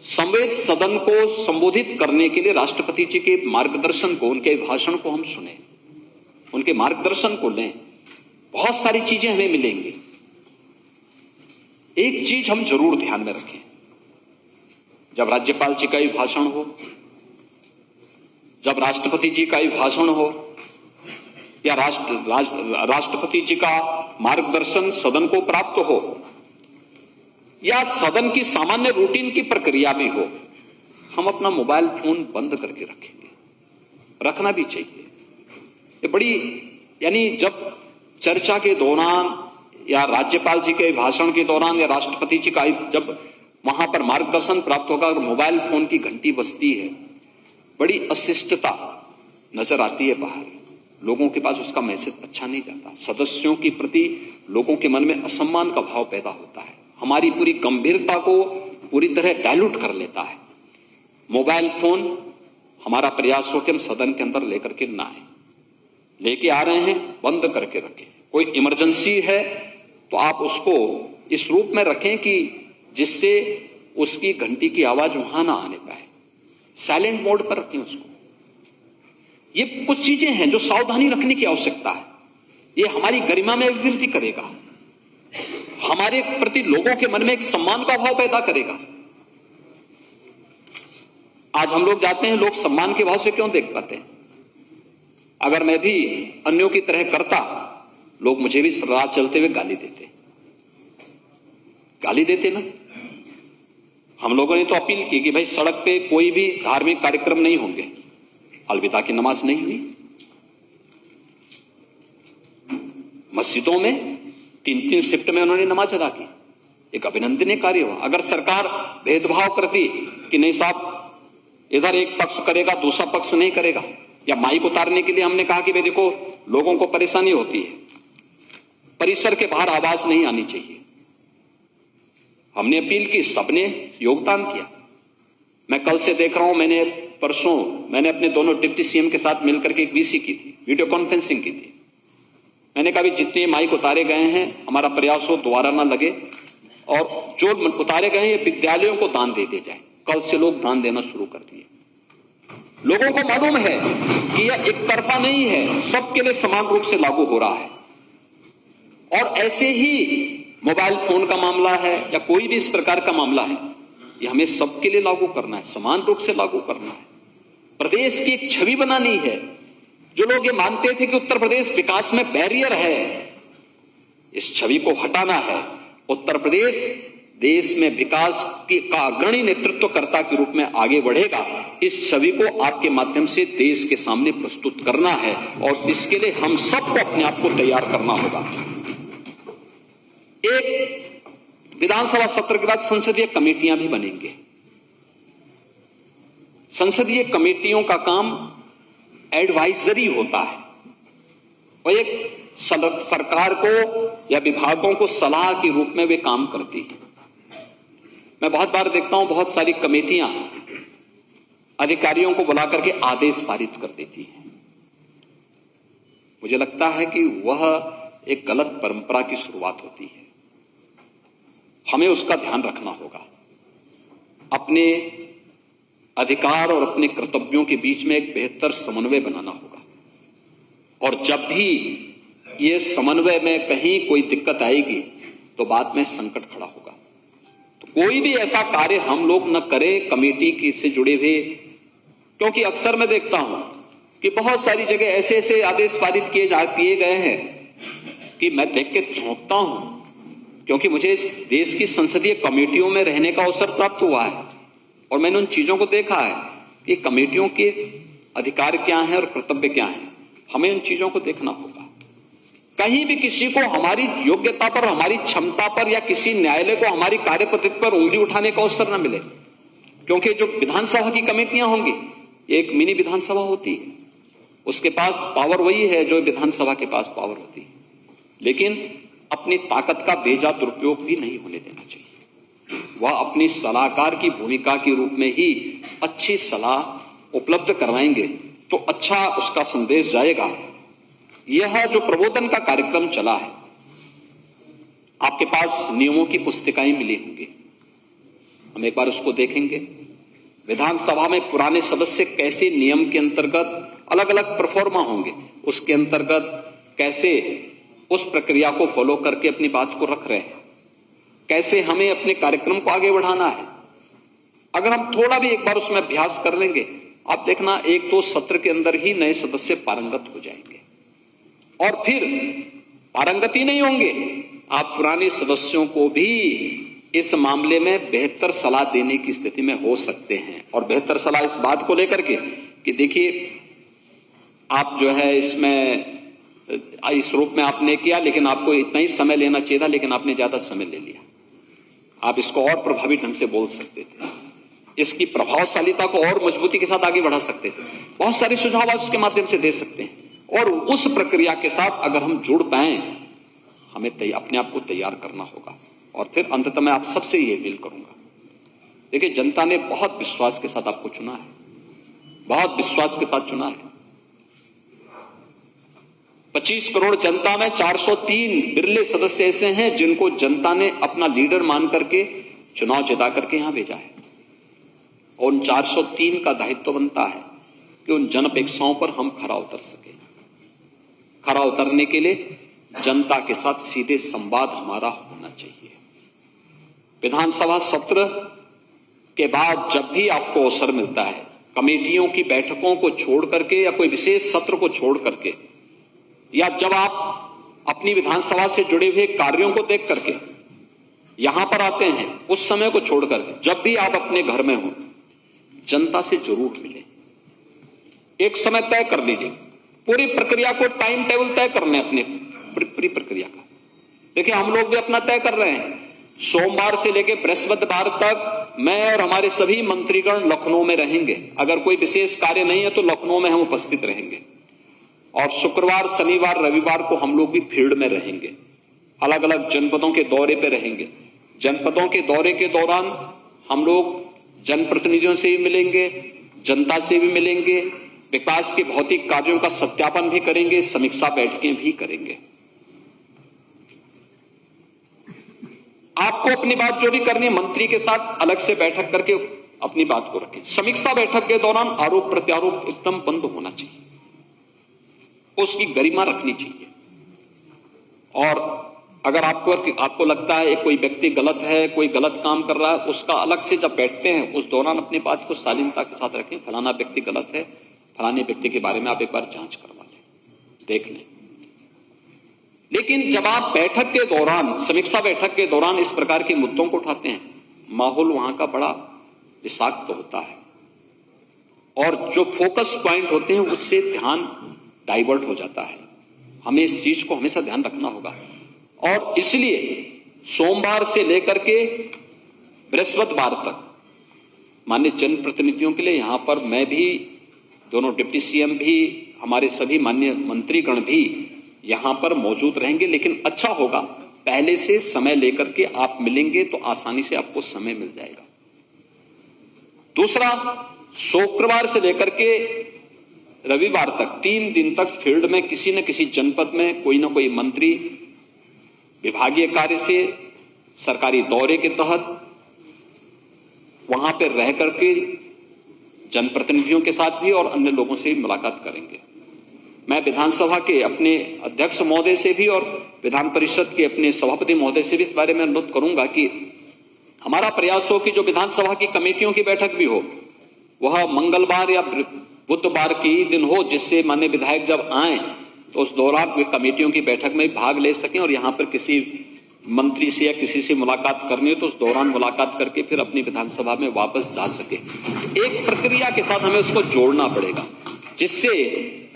संवेद सदन को संबोधित करने के लिए राष्ट्रपति जी के मार्गदर्शन को, उनके भाषण को हम सुने, उनके मार्गदर्शन को लें। बहुत सारी चीजें हमें मिलेंगी। एक चीज हम जरूर ध्यान में रखें, जब राज्यपाल जी का ही भाषण हो, जब राष्ट्रपति जी का ही भाषण हो या राष्ट्रपति जी का मार्गदर्शन सदन को प्राप्त हो या सदन की सामान्य रूटीन की प्रक्रिया भी हो, हम अपना मोबाइल फोन बंद करके रखेंगे। रखना भी चाहिए। ये बड़ी, यानी जब चर्चा के दौरान या राज्यपाल जी के भाषण के दौरान या राष्ट्रपति जी का जब वहां पर मार्गदर्शन प्राप्त होगा और मोबाइल फोन की घंटी बजती है, बड़ी अशिष्टता नजर आती है बाहर। लोगों के पास उसका मैसेज अच्छा नहीं जाता। सदस्यों के प्रति लोगों के मन में असम्मान का भाव पैदा होता है। हमारी पूरी गंभीरता को पूरी तरह डायल्यूट कर लेता है। मोबाइल फोन, हमारा प्रयास हो कि हम सदन के अंदर लेकर के ना आए। लेके आ रहे हैं, बंद करके रखें। कोई इमरजेंसी है तो आप उसको इस रूप में रखें कि जिससे उसकी घंटी की आवाज वहां ना आने पाए। साइलेंट मोड पर रखें उसको। ये कुछ चीजें हैं जो सावधानी रखने की आवश्यकता है। ये हमारी गरिमा में वृद्धि करेगा, हमारे प्रति लोगों के मन में एक सम्मान का भाव पैदा करेगा। आज हम लोग जाते हैं, लोग सम्मान के भाव से क्यों देख पाते हैं? अगर मैं भी अन्यों की तरह करता, लोग मुझे भी राह चलते हुए गाली देते ना। हम लोगों ने तो अपील की कि भाई सड़क पे कोई भी धार्मिक कार्यक्रम नहीं होंगे। अलविदा की नमाज नहीं हुई। मस्जिदों में 3-3 शिफ्ट में उन्होंने नमाज अदा की। एक अभिनंदनीय कार्य हुआ। अगर सरकार भेदभाव करती कि नहीं साहब इधर एक पक्ष करेगा, दूसरा पक्ष नहीं करेगा। या माइक उतारने के लिए हमने कहा कि भाई देखो, लोगों को परेशानी होती है, परिसर के बाहर आवाज नहीं आनी चाहिए। हमने अपील की, सबने योगदान किया। मैं कल से देख रहा हूं, परसों मैंने अपने दोनों डिप्टी सीएम के साथ मिलकर के एक वीसी की थी, वीडियो कॉन्फ्रेंसिंग की थी। मैंने कहा भी जितने माइक उतारे गए हैं, हमारा प्रयास हो दोबारा ना लगे, और जो उतारे गए हैं विद्यालयों को दान दे दिए जाए। कल से लोग दान देना शुरू कर दिए। लोगों को मालूम है कि यह एक तरफा नहीं है, सबके लिए समान रूप से लागू हो रहा है। और ऐसे ही मोबाइल फोन का मामला है या कोई भी इस प्रकार का मामला है, ये हमें सबके लिए लागू करना है, समान रूप से लागू करना है। प्रदेश की एक छवि बनानी है। जो लोग ये मानते थे कि उत्तर प्रदेश विकास में बैरियर है, इस छवि को हटाना है। उत्तर प्रदेश देश में विकास का अग्रणी नेतृत्वकर्ता के रूप में आगे बढ़ेगा। इस छवि को आपके माध्यम से देश के सामने प्रस्तुत करना है, और इसके लिए हम सबको अपने आप को तैयार करना होगा। एक विधानसभा सत्र के बाद संसदीय कमेटियां भी बनेंगे। संसदीय कमेटियों का काम एडवाइजरी होता है, और एक सरकार को या विभागों को सलाह के रूप में वे काम करती है। मैं बहुत बार देखता हूं, बहुत सारी कमेटियां अधिकारियों को बुला करके आदेश पारित कर देती हैं। मुझे लगता है कि वह एक गलत परंपरा की शुरुआत होती है। हमें उसका ध्यान रखना होगा। अपने अधिकार और अपने कर्तव्यों के बीच में एक बेहतर समन्वय बनाना होगा। और जब भी ये समन्वय में कहीं कोई दिक्कत आएगी तो बाद में संकट खड़ा होगा। तो कोई भी ऐसा कार्य हम लोग न करें कमेटी की से जुड़े हुए, क्योंकि अक्सर मैं देखता हूं कि बहुत सारी जगह ऐसे ऐसे आदेश पारित किए गए हैं कि मैं देख के चौंकता हूं, क्योंकि मुझे इस देश की संसदीय कमेटियों में रहने का अवसर प्राप्त हुआ है और मैंने उन चीजों को देखा है कि कमेटियों के अधिकार क्या है और कर्तव्य क्या है। हमें उन चीजों को देखना होगा। कहीं भी किसी को हमारी योग्यता पर, हमारी क्षमता पर या किसी न्यायालय को हमारी कार्य पद्धति पर उंगली उठाने का अवसर न मिले, क्योंकि जो विधानसभा की कमेटियां होंगी, एक मिनी विधानसभा होती है, उसके पास पावर वही है जो विधानसभा के पास पावर होती है, लेकिन अपनी ताकत का बेजा दुरुपयोग भी नहीं होने देना चाहिए। वह अपनी सलाहकार की भूमिका के रूप में ही अच्छी सलाह उपलब्ध करवाएंगे तो अच्छा उसका संदेश जाएगा। यह जो प्रबोधन का कार्यक्रम चला है, आपके पास नियमों की पुस्तिकाएं मिली होंगी, हम एक बार उसको देखेंगे। विधानसभा में पुराने सदस्य कैसे नियम के अंतर्गत अलग अलग परफॉर्मा होंगे, उसके अंतर्गत कैसे उस प्रक्रिया को फॉलो करके अपनी बात को रख रहे हैं, कैसे हमें अपने कार्यक्रम को आगे बढ़ाना है। अगर हम थोड़ा भी एक बार उसमें अभ्यास कर लेंगे, आप देखना 1-2 सत्र के अंदर ही नए सदस्य पारंगत हो जाएंगे। और फिर पारंगत ही नहीं होंगे, आप पुराने सदस्यों को भी इस मामले में बेहतर सलाह देने की स्थिति में हो सकते हैं। और बेहतर सलाह इस बात को लेकर के कि देखिए, आप जो है इसमें इस रूप में आपने किया, लेकिन आपको इतना ही समय लेना चाहिए था, लेकिन आपने ज्यादा समय ले लिया। आप इसको और प्रभावी ढंग से बोल सकते थे, इसकी प्रभावशालीता को और मजबूती के साथ आगे बढ़ा सकते थे। बहुत सारे सुझाव आप इसके माध्यम से दे सकते हैं, और उस प्रक्रिया के साथ अगर हम जुड़ पाए, हमें अपने आप को तैयार करना होगा। और फिर अंततः मैं आप सबसे ये अपील करूंगा, देखिए जनता ने बहुत विश्वास के साथ आपको चुना है, बहुत विश्वास के साथ चुना है। 25 करोड़ जनता में 403 बिरले सदस्य ऐसे हैं जिनको जनता ने अपना लीडर मान करके चुनाव जिता करके यहां भेजा है। और उन 403 का दायित्व बनता है कि उन जन अपेक्षाओं पर हम खरा उतर सके। खरा उतरने के लिए जनता के साथ सीधे संवाद हमारा होना चाहिए। विधानसभा सत्र के बाद जब भी आपको अवसर मिलता है, कमेटियों की बैठकों को छोड़ करके या कोई विशेष सत्र को छोड़ करके, या जब आप अपनी विधानसभा से जुड़े हुए कार्यों को देख करके यहां पर आते हैं, उस समय को छोड़ करके जब भी आप अपने घर में हो, जनता से जरूर मिले। एक समय तय कर लीजिए, पूरी प्रक्रिया को टाइम टेबल तय करने अपने पूरी प्रक्रिया का। देखिए हम लोग भी अपना तय कर रहे हैं, सोमवार से लेकर बृहस्पतिवार तक मैं और हमारे सभी मंत्रीगण लखनऊ में रहेंगे। अगर कोई विशेष कार्य नहीं है तो लखनऊ में हम उपस्थित रहेंगे और शुक्रवार, शनिवार, रविवार को हम लोग भी फील्ड में रहेंगे, अलग अलग जनपदों के दौरे पे रहेंगे। जनपदों के दौरे के दौरान हम लोग जनप्रतिनिधियों से भी मिलेंगे, जनता से भी मिलेंगे, विकास के भौतिक कार्यों का सत्यापन भी करेंगे, समीक्षा बैठकें भी करेंगे। आपको अपनी बात जो भी करनी है मंत्री के साथ अलग से बैठक करके अपनी बात को रखें। समीक्षा बैठक के दौरान आरोप प्रत्यारोप एकदम बंद होना चाहिए, उसकी गरिमा रखनी चाहिए। और अगर आपको लगता है कोई व्यक्ति गलत है, कोई गलत काम कर रहा है, उसका अलग से जब बैठते हैं उस दौरान अपनी बात को शालीनता के साथ रखें। फलाना व्यक्ति गलत है, फलाने व्यक्ति के बारे में आप एक बार जांच करवा लें, देख लें। लेकिन जब आप बैठक के दौरान, समीक्षा बैठक के दौरान इस प्रकार के मुद्दों को उठाते हैं, माहौल वहां का बड़ा विषाक्त होता है और जो फोकस पॉइंट होते हैं उससे ध्यान डाइवर्ट हो जाता है। हमें इस चीज को हमेशा ध्यान रखना होगा और इसलिए सोमवार से लेकर के बृहस्पतिवार तक माननीय जनप्रतिनिधियों के लिए यहां पर मैं भी, दोनों डिप्टी सीएम भी, हमारे सभी माननीय मंत्रीगण भी यहां पर मौजूद रहेंगे। लेकिन अच्छा होगा पहले से समय लेकर के आप मिलेंगे तो आसानी से आपको समय मिल जाएगा। दूसरा, शुक्रवार से लेकर के रविवार तक 3 दिन तक फील्ड में किसी न किसी जनपद में कोई न कोई मंत्री विभागीय कार्य से, सरकारी दौरे के तहत वहां पर रह करके जनप्रतिनिधियों के साथ भी और अन्य लोगों से भी मुलाकात करेंगे। मैं विधानसभा के अपने अध्यक्ष महोदय से भी और विधान परिषद के अपने सभापति महोदय से भी इस बारे में अनुरोध करूंगा कि हमारा प्रयास हो कि जो विधानसभा की कमेटियों की बैठक भी हो वह मंगलवार या बुधवार की दिन हो, जिससे माननीय विधायक जब आए तो उस दौरान वे कमेटियों की बैठक में भाग ले सकें और यहां पर किसी मंत्री से या किसी से मुलाकात करनी हो तो उस दौरान मुलाकात करके फिर अपनी विधानसभा में वापस जा सके। एक प्रक्रिया के साथ हमें उसको जोड़ना पड़ेगा जिससे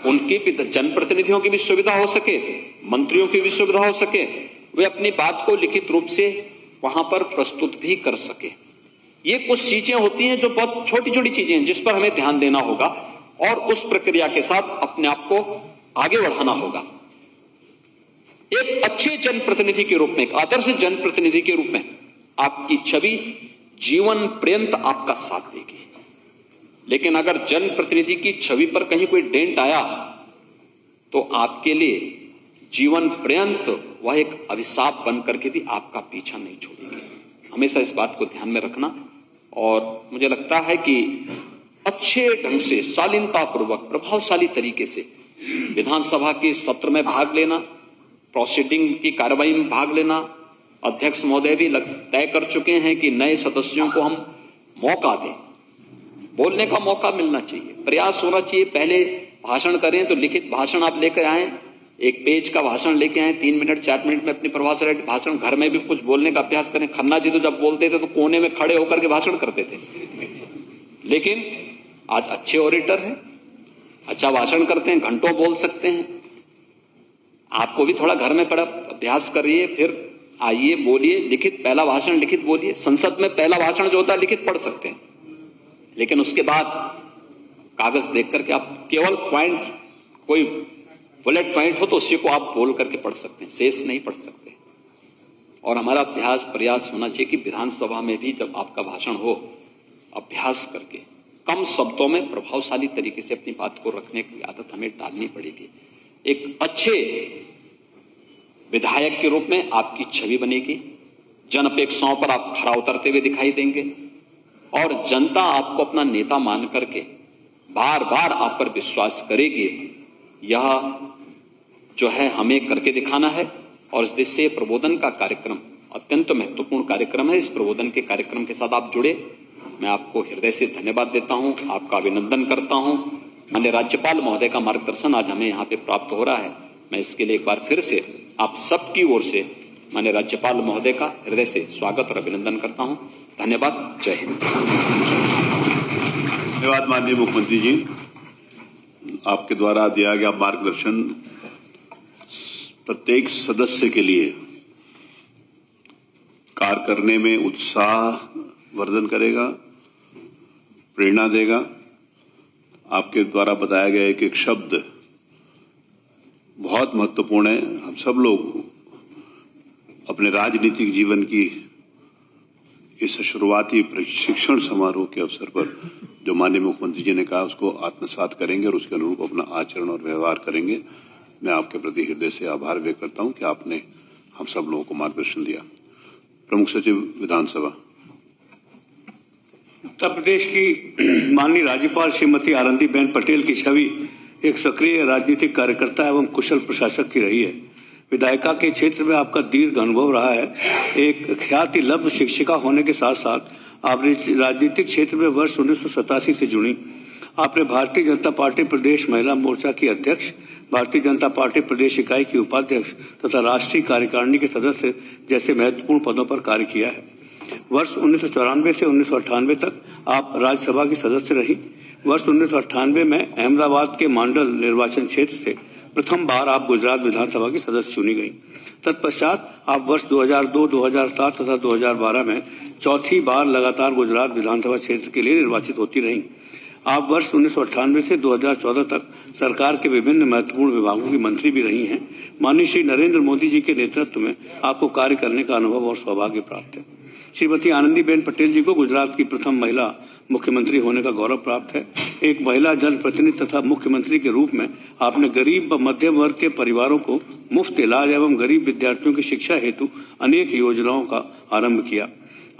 उनकी भी, जनप्रतिनिधियों की भी सुविधा हो सके, मंत्रियों की भी सुविधा हो सके, वे अपनी बात को लिखित रूप से वहां पर प्रस्तुत भी कर सके। ये कुछ चीजें होती हैं जो बहुत छोटी छोटी चीजें हैं जिस पर हमें ध्यान देना होगा और उस प्रक्रिया के साथ अपने आप को आगे बढ़ाना होगा। एक अच्छे जनप्रतिनिधि के रूप में, एक आदर्श जनप्रतिनिधि के रूप में आपकी छवि जीवन पर्यंत आपका साथ देगी। लेकिन अगर जनप्रतिनिधि की छवि पर कहीं कोई डेंट आया तो आपके लिए जीवन पर्यंत वह एक अभिशाप बन करके भी आपका पीछा नहीं छोड़ेगी। हमेशा इस बात को ध्यान में रखना। और मुझे लगता है कि अच्छे ढंग से, शालीनतापूर्वक, प्रभावशाली तरीके से विधानसभा के सत्र में भाग लेना, प्रोसीडिंग की कार्रवाई में भाग लेना। अध्यक्ष महोदय भी तय कर चुके हैं कि नए सदस्यों को हम मौका दें, बोलने का मौका मिलना चाहिए, प्रयास होना चाहिए। पहले भाषण करें तो लिखित भाषण आप लेकर आए, एक पेज का भाषण लेके आए, 3 मिनट 4 मिनट में अपनी प्रभावशाली भाषण। घर में भी कुछ बोलने का अभ्यास करें। खन्ना जी तो जब बोलते थे तो कोने में खड़े होकर के भाषण करते थे, लेकिन आज अच्छे ऑरेटर हैं, अच्छा भाषण करते हैं, घंटों बोल सकते हैं। आपको भी थोड़ा घर में पड़ा अभ्यास करिए, फिर आइए बोलिए, लिखित पहला भाषण लिखित बोलिए। संसद में पहला भाषण जो होता है लिखित पढ़ सकते हैं, लेकिन उसके बाद कागज देख करके आप केवल पॉइंट, कोई बुलेट पॉइंट हो तो उसी को आप बोल करके पढ़ सकते हैं, शेष नहीं पढ़ सकते। और हमारा अभ्यास प्रयास होना चाहिए कि विधानसभा में भी जब आपका भाषण हो, अभ्यास करके कम शब्दों में प्रभावशाली तरीके से अपनी बात को रखने की आदत हमें डालनी पड़ेगी। एक अच्छे विधायक के रूप में आपकी छवि बनेगी, जन अपेक्षाओं पर आप खरा उतरते हुए दिखाई देंगे और जनता आपको अपना नेता मान करके बार बार आप पर विश्वास करेगी। यह जो है हमें करके दिखाना है और इस दृष्टि से प्रबोधन का कार्यक्रम अत्यंत महत्वपूर्ण कार्यक्रम है। इस प्रबोधन के कार्यक्रम के साथ आप जुड़े, मैं आपको हृदय से धन्यवाद देता हूं, आपका अभिनंदन करता हूं। माननीय राज्यपाल महोदय का मार्गदर्शन आज हमें यहाँ पे प्राप्त हो रहा है। मैं इसके लिए एक बार फिर से आप सबकी ओर से माननीय राज्यपाल महोदय का हृदय से स्वागत और अभिनंदन करता हूं। धन्यवाद। जय हिंद। धन्यवाद माननीय मुख्यमंत्री जी। आपके द्वारा दिया गया मार्गदर्शन प्रत्येक सदस्य के लिए कार्य करने में उत्साह वर्धन करेगा, प्रेरणा देगा। आपके द्वारा बताया गया एक शब्द बहुत महत्वपूर्ण है। हम सब लोग अपने राजनीतिक जीवन की इस शुरुआती प्रशिक्षण समारोह के अवसर पर जो माननीय मुख्यमंत्री जी ने कहा उसको आत्मसात करेंगे और उसके अनुरूप अपना आचरण और व्यवहार करेंगे। मैं आपके प्रति हृदय से आभार व्यक्त करता हूं कि आपने हम सब लोगों को मार्गदर्शन दिया। प्रमुख सचिव विधानसभा। उत्तर प्रदेश की माननीय राज्यपाल श्रीमती आनंदीबेन पटेल की छवि एक सक्रिय राजनीतिक कार्यकर्ता एवं कुशल प्रशासक की रही है। विधायिका के क्षेत्र में आपका दीर्घ अनुभव रहा है। एक ख्याति लब्ध शिक्षिका होने के साथ साथ आप राजनीतिक क्षेत्र में वर्ष 1987 से जुड़ी। आपने भारतीय जनता पार्टी प्रदेश महिला मोर्चा की अध्यक्ष, भारतीय जनता पार्टी प्रदेश इकाई की उपाध्यक्ष तथा राष्ट्रीय कार्यकारिणी के सदस्य जैसे महत्वपूर्ण पदों पर कार्य किया है। वर्ष 1994 से 1998 तक आप राज्यसभा की सदस्य रही। वर्ष 1998 में अहमदाबाद के मांडल निर्वाचन क्षेत्र से प्रथम बार आप गुजरात विधानसभा की सदस्य चुनी गई। तत्पश्चात आप वर्ष 2002, 2007 तथा 2012 में चौथी बार लगातार गुजरात विधानसभा क्षेत्र के लिए निर्वाचित होती रहीं। आप वर्ष 1998 से 2014 तक सरकार के विभिन्न महत्वपूर्ण विभागों की मंत्री भी रही हैं। माननीय श्री नरेंद्र मोदी जी के नेतृत्व में आपको कार्य करने का अनुभव और सौभाग्य प्राप्त है। श्रीमती आनंदीबेन पटेल जी को गुजरात की प्रथम महिला मुख्यमंत्री होने का गौरव प्राप्त है। एक महिला जनप्रतिनिधि तथा मुख्यमंत्री के रूप में आपने गरीब व मध्यम वर्ग के परिवारों को मुफ्त इलाज एवं गरीब विद्यार्थियों की शिक्षा हेतु अनेक योजनाओं का आरंभ किया।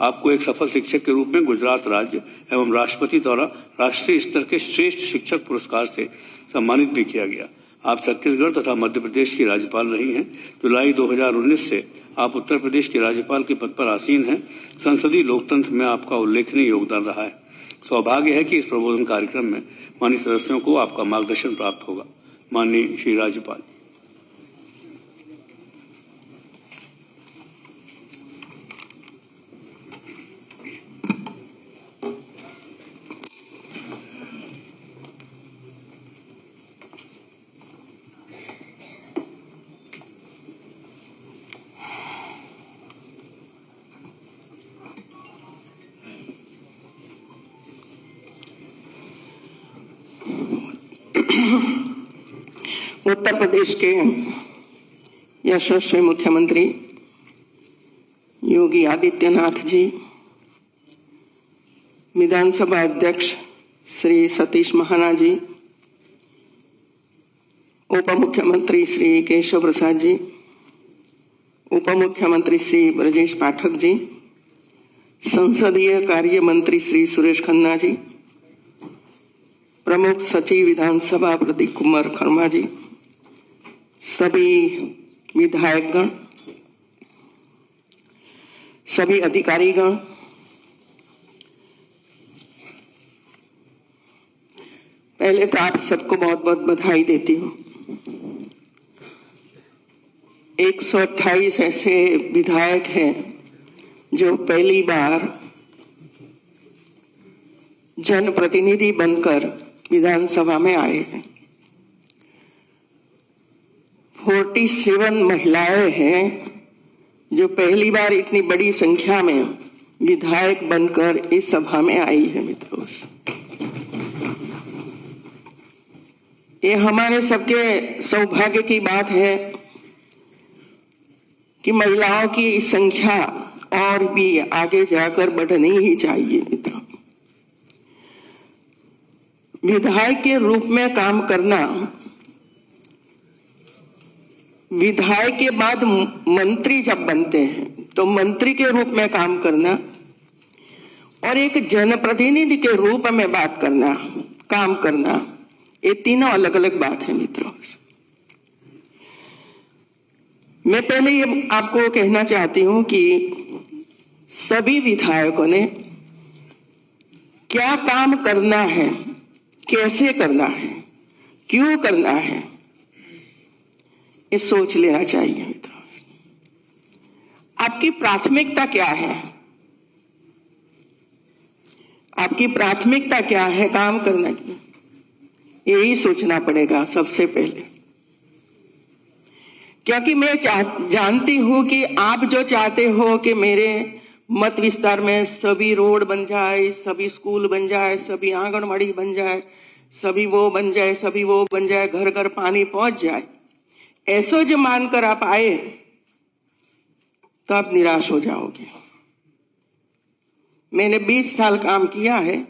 आपको एक सफल शिक्षक के रूप में गुजरात राज्य एवं राष्ट्रपति द्वारा राष्ट्रीय स्तर के श्रेष्ठ शिक्षक पुरस्कार से सम्मानित भी किया गया। आप छत्तीसगढ़ तथा मध्य प्रदेश की राज्यपाल रही हैं। जुलाई 2019 से आप उत्तर प्रदेश के राज्यपाल के पद पर आसीन हैं। संसदीय लोकतंत्र में आपका उल्लेखनीय योगदान रहा है। सौभाग्य है कि इस प्रबोधन कार्यक्रम में माननीय सदस्यों को आपका मार्गदर्शन प्राप्त होगा। माननीय श्री राज्यपाल। उत्तर प्रदेश के यशस्वी मुख्यमंत्री योगी आदित्यनाथ जी, विधानसभा अध्यक्ष श्री सतीश महाना जी, उप मुख्यमंत्री श्री केशव प्रसाद जी, उप मुख्यमंत्री श्री ब्रजेश पाठक जी, संसदीय कार्य मंत्री श्री सुरेश खन्ना जी, प्रमुख सचिव विधानसभा प्रदीप कुमार खर्मा जी, सभी विधायकगण, सभी अधिकारीगण, पहले तो आप सबको बहुत बहुत बधाई देती हूँ। 128 ऐसे विधायक हैं जो पहली बार जनप्रतिनिधि बनकर विधानसभा में आए हैं। 47 महिलाएं हैं जो पहली बार इतनी बड़ी संख्या में विधायक बनकर इस सभा में आई है। मित्रों, ये हमारे सबके सौभाग्य की बात है कि महिलाओं की संख्या और भी आगे जाकर बढ़नी ही चाहिए। मित्रों, विधायक के रूप में काम करना, विधायक के बाद मंत्री जब बनते हैं तो मंत्री के रूप में काम करना और एक जनप्रतिनिधि के रूप में बात करना, काम करना, ये तीनों अलग अलग बात है। मित्रों, मैं पहले ये आपको कहना चाहती हूं कि सभी विधायकों ने क्या काम करना है, कैसे करना है, क्यों करना है, ये सोच लेना चाहिए। मित्रों, आपकी प्राथमिकता क्या है? आपकी प्राथमिकता क्या है काम करने की? यही सोचना पड़ेगा सबसे पहले, क्योंकि मैं जानती हूं कि आप जो चाहते हो कि मेरे मत विस्तार में सभी रोड बन जाए, सभी स्कूल बन जाए, सभी आंगनबाड़ी बन जाए, सभी वो बन जाए, सभी वो बन जाए, घर घर पानी पहुंच जाए, ऐसा जो मानकर आप आए तो आप निराश हो जाओगे। मैंने 20 साल काम किया है,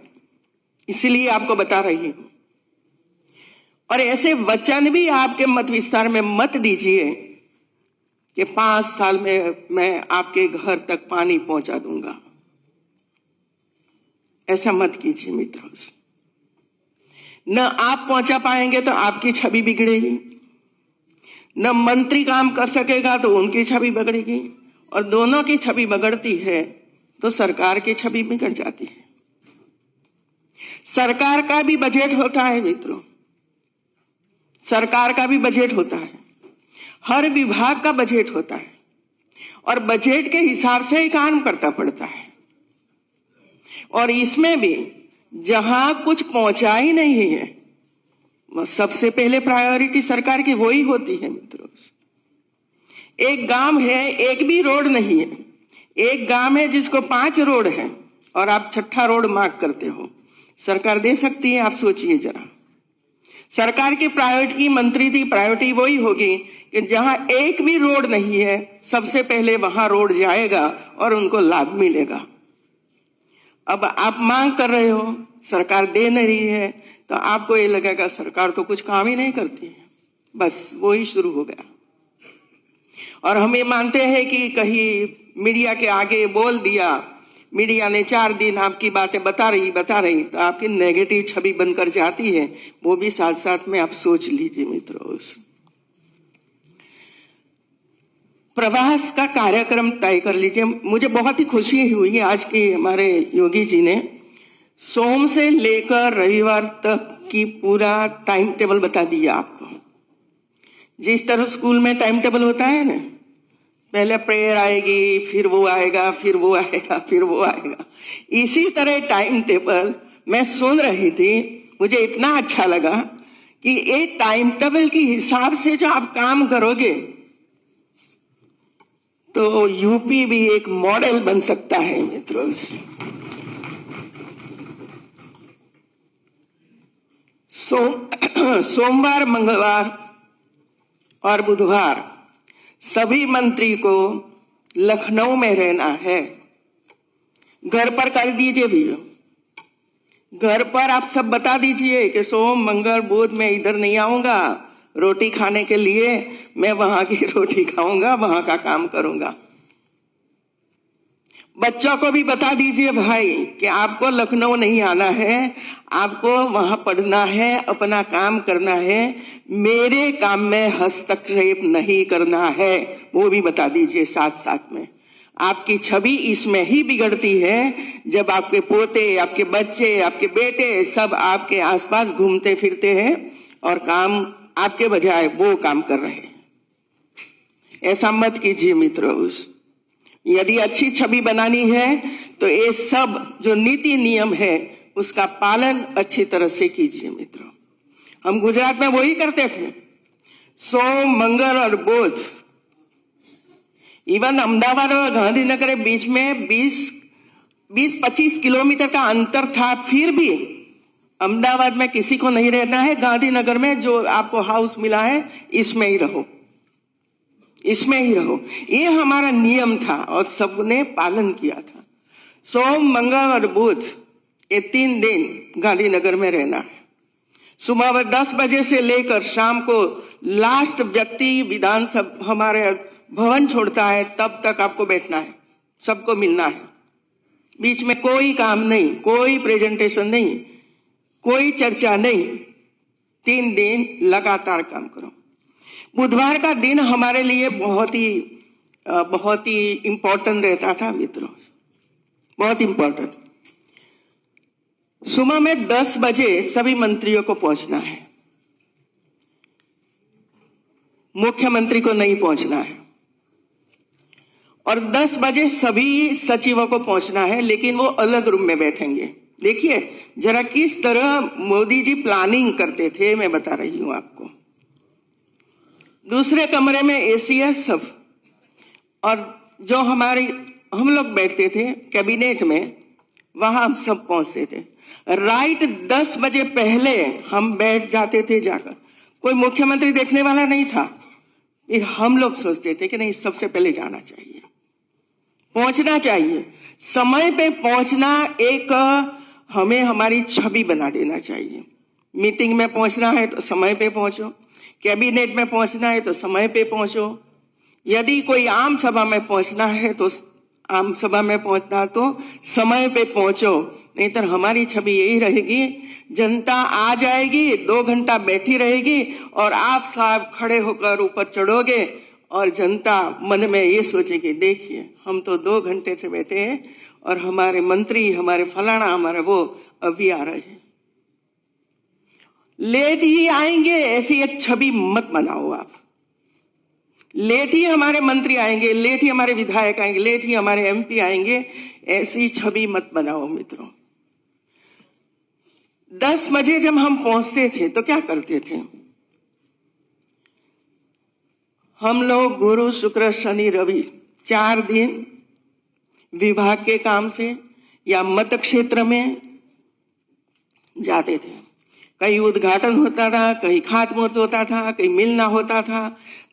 इसलिए आपको बता रही हूं। और ऐसे वचन भी आपके मत विस्तार में मत दीजिए कि 5 साल में मैं आपके घर तक पानी पहुंचा दूंगा। ऐसा मत कीजिए मित्रों। न आप पहुंचा पाएंगे तो आपकी छवि बिगड़ेगी, न मंत्री काम कर सकेगा तो उनकी छवि बिगड़ेगी, और दोनों की छवि बिगड़ती है तो सरकार की छवि बिगड़ जाती है। सरकार का भी बजट होता है मित्रों, सरकार का भी बजट होता है, हर विभाग का बजट होता है, और बजट के हिसाब से ही काम करता पड़ता है। और इसमें भी जहां कुछ पहुंचा ही नहीं है, सबसे पहले प्रायोरिटी सरकार की वही होती है मित्रों। एक गांव है, एक भी रोड नहीं है, एक गांव है जिसको 5 रोड है और आप 6ठा रोड मांग करते हो, सरकार दे सकती है? आप सोचिए जरा। सरकार की प्रायोरिटी, मंत्री की प्रायोरिटी वही होगी कि जहां एक भी रोड नहीं है, सबसे पहले वहां रोड जाएगा और उनको लाभ मिलेगा। अब आप मांग कर रहे हो, सरकार दे नहीं रही है, तो आपको ये लगेगा सरकार तो कुछ काम ही नहीं करती है, बस वो ही शुरू हो गया। और हम ये मानते हैं कि कहीं मीडिया के आगे बोल दिया, मीडिया ने 4 दिन आपकी बातें बता रही तो आपकी नेगेटिव छवि बनकर जाती है, वो भी साथ साथ में आप सोच लीजिए मित्रों। प्रवास का कार्यक्रम तय कर लीजिए। मुझे बहुत ही खुशी हुई आज की हमारे योगी जी ने सोम से लेकर रविवार तक की पूरा टाइम टेबल बता दिया आपको। जिस तरह स्कूल में टाइम टेबल होता है ना, पहले प्रेयर आएगी, फिर वो आएगा, फिर वो आएगा, फिर वो आएगा, इसी तरह टाइम टेबल मैं सुन रही थी। मुझे इतना अच्छा लगा कि एक टाइम टेबल के हिसाब से जो आप काम करोगे तो यूपी भी एक मॉडल बन सकता है मित्रों। सोमवार, मंगलवार और बुधवार सभी मंत्री को लखनऊ में रहना है। घर पर कर दीजिए भैया, घर पर आप सब बता दीजिए कि सोम, मंगल, बुध मैं इधर नहीं आऊंगा रोटी खाने के लिए, मैं वहां की रोटी खाऊंगा, वहां का काम करूंगा। बच्चों को भी बता दीजिए भाई कि आपको लखनऊ नहीं आना है, आपको वहां पढ़ना है, अपना काम करना है, मेरे काम में हस्तक्षेप नहीं करना है, वो भी बता दीजिए साथ साथ में। आपकी छवि इसमें ही बिगड़ती है जब आपके पोते, आपके बच्चे, आपके बेटे सब आपके आसपास घूमते फिरते हैं और काम आपके बजाय वो काम कर रहे हैं। ऐसा मत कीजिए मित्रों। यदि अच्छी छवि बनानी है तो ये सब जो नीति नियम है उसका पालन अच्छी तरह से कीजिए मित्रों। हम गुजरात में वही करते थे, सोम, मंगल और बुध। इवन अहमदाबाद और गांधीनगर के बीच में 20-25 किलोमीटर का अंतर था, फिर भी अहमदाबाद में किसी को नहीं रहना है, गांधीनगर में जो आपको हाउस मिला है इसमें ही रहो, इसमें ही रहो। ये हमारा नियम था और सबने पालन किया था। सोम, मंगल और बुध ये 3 दिन गांधीनगर में रहना है। सुबह 10 बजे से लेकर शाम को लास्ट व्यक्ति विधानसभा हमारे भवन छोड़ता है तब तक आपको बैठना है, सबको मिलना है। बीच में कोई काम नहीं, कोई प्रेजेंटेशन नहीं, कोई चर्चा नहीं। 3 दिन लगातार काम करो। बुधवार का दिन हमारे लिए बहुत ही इंपॉर्टेंट रहता था मित्रों, बहुत इंपॉर्टेंट। सुबह में 10 बजे सभी मंत्रियों को पहुंचना है, मुख्यमंत्री को नहीं पहुंचना है, और 10 बजे सभी सचिवों को पहुंचना है, लेकिन वो अलग रूम में बैठेंगे। देखिए जरा किस तरह मोदी जी प्लानिंग करते थे, मैं बता रही हूं आपको। दूसरे कमरे में एसी है सब, और जो हम लोग बैठते थे कैबिनेट में, वहां हम सब पहुंचते थे। राइट 10 बजे पहले हम बैठ जाते थे जाकर, कोई मुख्यमंत्री देखने वाला नहीं था। फिर हम लोग सोचते थे कि नहीं, सबसे पहले जाना चाहिए, पहुंचना चाहिए। समय पे पहुंचना एक हमें हमारी छवि बना देना चाहिए। मीटिंग में पहुंचना है तो समय पे पहुंचो, कैबिनेट में पहुंचना है तो समय पे पहुंचो, यदि कोई आम सभा में पहुंचना है तो आम सभा में पहुंचना तो समय पे पहुंचो। नहीं तो हमारी छवि यही रहेगी, जनता आ जाएगी, 2 घंटा बैठी रहेगी और आप साहब खड़े होकर ऊपर चढ़ोगे और जनता मन में ये सोचेगी, देखिए हम तो 2 घंटे से बैठे हैं और हमारे मंत्री, हमारे फलाना, हमारे वो अभी आ रहे हैं। लेट ही आएंगे ऐसी एक छवि मत बनाओ आप। लेट ही हमारे मंत्री आएंगे, लेट ही हमारे विधायक आएंगे, लेट ही हमारे एमपी आएंगे, ऐसी छवि मत बनाओ मित्रों। 10 बजे जब हम पहुंचते थे तो क्या करते थे हम लोग? गुरु शुक्र शनि रवि 4 दिन विभाग के काम से या मत क्षेत्र में जाते थे। कहीं उद्घाटन होता था, कहीं खातमुहूर्त होता था, कहीं मिलना होता था,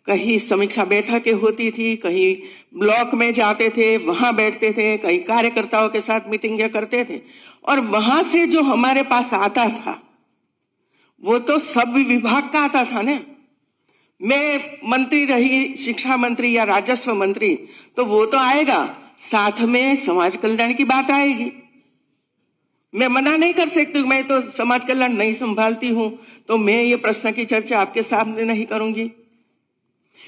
कहीं समीक्षा बैठकें होती थी, कहीं ब्लॉक में जाते थे, वहां बैठते थे, कहीं कार्यकर्ताओं के साथ मीटिंगें करते थे। और वहां से जो हमारे पास आता था वो तो सब विभाग का आता था ना। मैं मंत्री रही, शिक्षा मंत्री या राजस्व मंत्री, तो वो तो आएगा, साथ में समाज कल्याण की बात आएगी। मैं मना नहीं कर सकती, मैं तो समाज कल्याण नहीं संभालती हूं तो मैं ये प्रश्न की चर्चा आपके सामने नहीं करूंगी।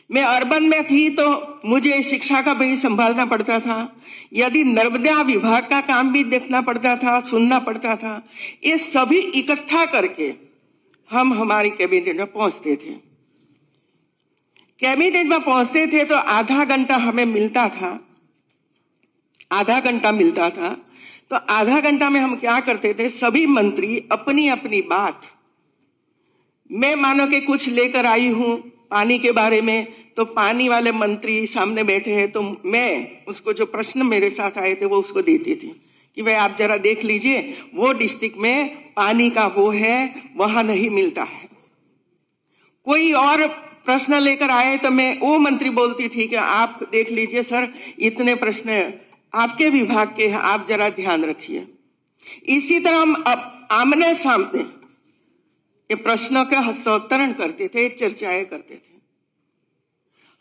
मैं अर्बन में थी तो मुझे शिक्षा का भी संभालना पड़ता था, यदि नर्मदा विभाग का काम भी देखना पड़ता था, सुनना पड़ता था। ये सभी इकट्ठा करके हम हमारी कैबिनेट में पहुंचते थे। कैबिनेट में पहुंचते थे तो आधा घंटा हमें मिलता था, आधा घंटा मिलता था। तो आधा घंटा में हम क्या करते थे, सभी मंत्री अपनी अपनी बात, मैं मानो कि कुछ लेकर आई हूं पानी के बारे में, तो पानी वाले मंत्री सामने बैठे हैं तो मैं उसको जो प्रश्न मेरे साथ आए थे वो उसको देती थी कि भाई आप जरा देख लीजिए, वो डिस्ट्रिक्ट में पानी का वो है, वहां नहीं मिलता है। कोई और प्रश्न लेकर आए तो मैं वो मंत्री बोलती थी कि आप देख लीजिए सर, इतने प्रश्न आपके विभाग के हैं, आप जरा ध्यान रखिए। इसी तरह हम अब आमने सामने ये प्रश्नों का हस्तांतरण करते थे, चर्चाएं करते थे।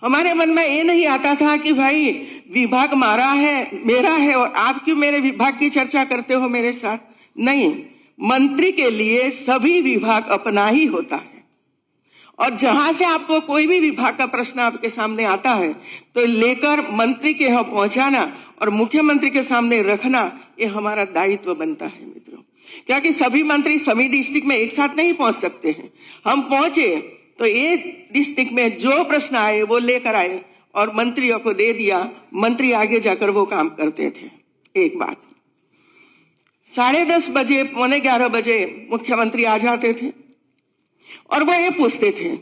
हमारे मन में ये नहीं आता था कि भाई विभाग मारा है, मेरा है, और आप क्यों मेरे विभाग की चर्चा करते हो मेरे साथ। नहीं, मंत्री के लिए सभी विभाग अपना ही होता है और जहां से आपको कोई भी विभाग का प्रश्न आपके सामने आता है तो लेकर मंत्री के यहाँ पहुंचाना और मुख्यमंत्री के सामने रखना, ये हमारा दायित्व बनता है मित्रों। क्योंकि सभी मंत्री सभी डिस्ट्रिक्ट में एक साथ नहीं पहुंच सकते हैं। हम पहुंचे तो एक डिस्ट्रिक्ट में जो प्रश्न आए वो लेकर आए और मंत्रियों को दे दिया, मंत्री आगे जाकर वो काम करते थे। एक बात, 10:30 बजे, 11:15 बजे मुख्यमंत्री आ जाते थे और वो ये पूछते थे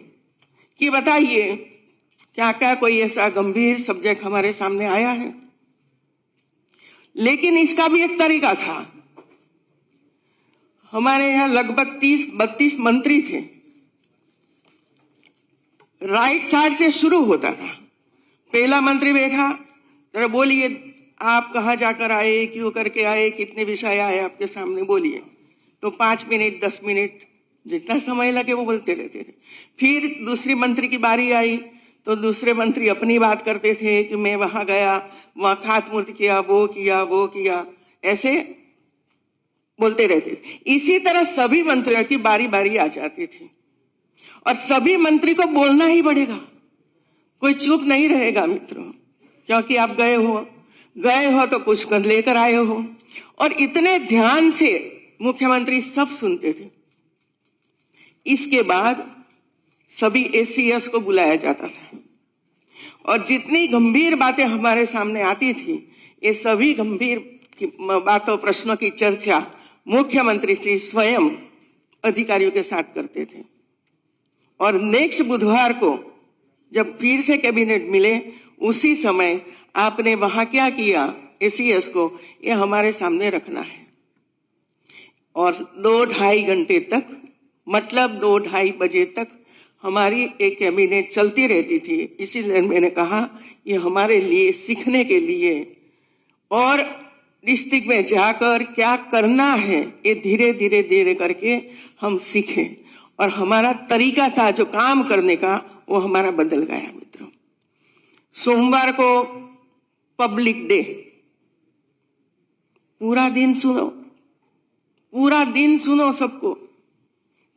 कि बताइए क्या क्या कोई ऐसा गंभीर सब्जेक्ट हमारे सामने आया है। लेकिन इसका भी एक तरीका था। हमारे यहाँ लगभग 30-32 मंत्री थे। राइट साइड से शुरू होता था। पहला मंत्री बैठा, जरा बोलिए आप कहाँ जाकर आए, क्यों करके आए, कितने विषय आए आपके सामने, बोलिए। तो 5 मिनट 10 मिनट जितना समय लगे वो बोलते रहते थे। फिर दूसरी मंत्री की बारी आई तो दूसरे मंत्री अपनी बात करते थे कि मैं वहां गया, वहां खातमुहूर्त किया, वो किया, ऐसे बोलते रहते थे। इसी तरह सभी मंत्रियों की बारी बारी आ जाती थी और सभी मंत्री को बोलना ही पड़ेगा, कोई चुप नहीं रहेगा मित्रों, क्योंकि आप गए हो तो कुछ कर लेकर आए हो। और इतने ध्यान से मुख्यमंत्री सब सुनते थे। इसके बाद सभी एसीएस को बुलाया जाता था और जितनी गंभीर बातें हमारे सामने आती थी, ये सभी गंभीर बातों, प्रश्नों की चर्चा मुख्यमंत्री श्री स्वयं अधिकारियों के साथ करते थे। और नेक्स्ट बुधवार को जब फिर से कैबिनेट मिले उसी समय आपने वहां क्या किया, एसीएस को, ये हमारे सामने रखना है। और 2-2.5 घंटे तक, मतलब 2-2.5 बजे तक हमारी एक कैबिनेट चलती रहती थी। इसीलिए मैंने कहा ये हमारे लिए सीखने के लिए और डिस्ट्रिक्ट में जाकर क्या करना है ये धीरे धीरे धीरे करके हम सीखें। और हमारा तरीका था जो काम करने का वो हमारा बदल गया मित्रों। सोमवार को पब्लिक डे, पूरा दिन सुनो, पूरा दिन सुनो सबको।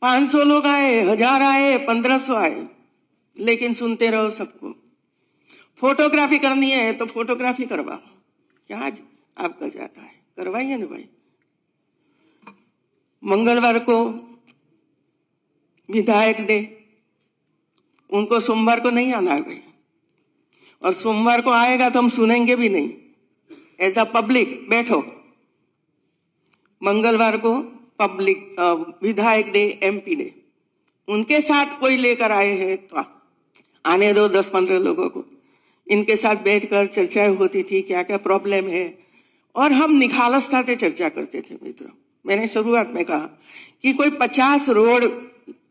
500 लोग आए, 1000 आए, 1500 आए, लेकिन सुनते रहो सबको। फोटोग्राफी करनी है तो फोटोग्राफी करवाओ, क्या आज आपका जाता है, करवाइए ना भाई। मंगलवार को विधायक डे, उनको सोमवार को नहीं आना है भाई, और सोमवार को आएगा तो हम सुनेंगे भी नहीं। एज अ पब्लिक बैठो। मंगलवार को पब्लिक विधायक डे, एमपी डे, उनके साथ कोई लेकर आए हैं तो आने दो 10-15 लोगों को। इनके साथ बैठकर चर्चाएं होती थी, क्या क्या प्रॉब्लम है, और हम निखालसता से चर्चा करते थे मित्रों। मैंने शुरुआत में कहा कि कोई 50 रोड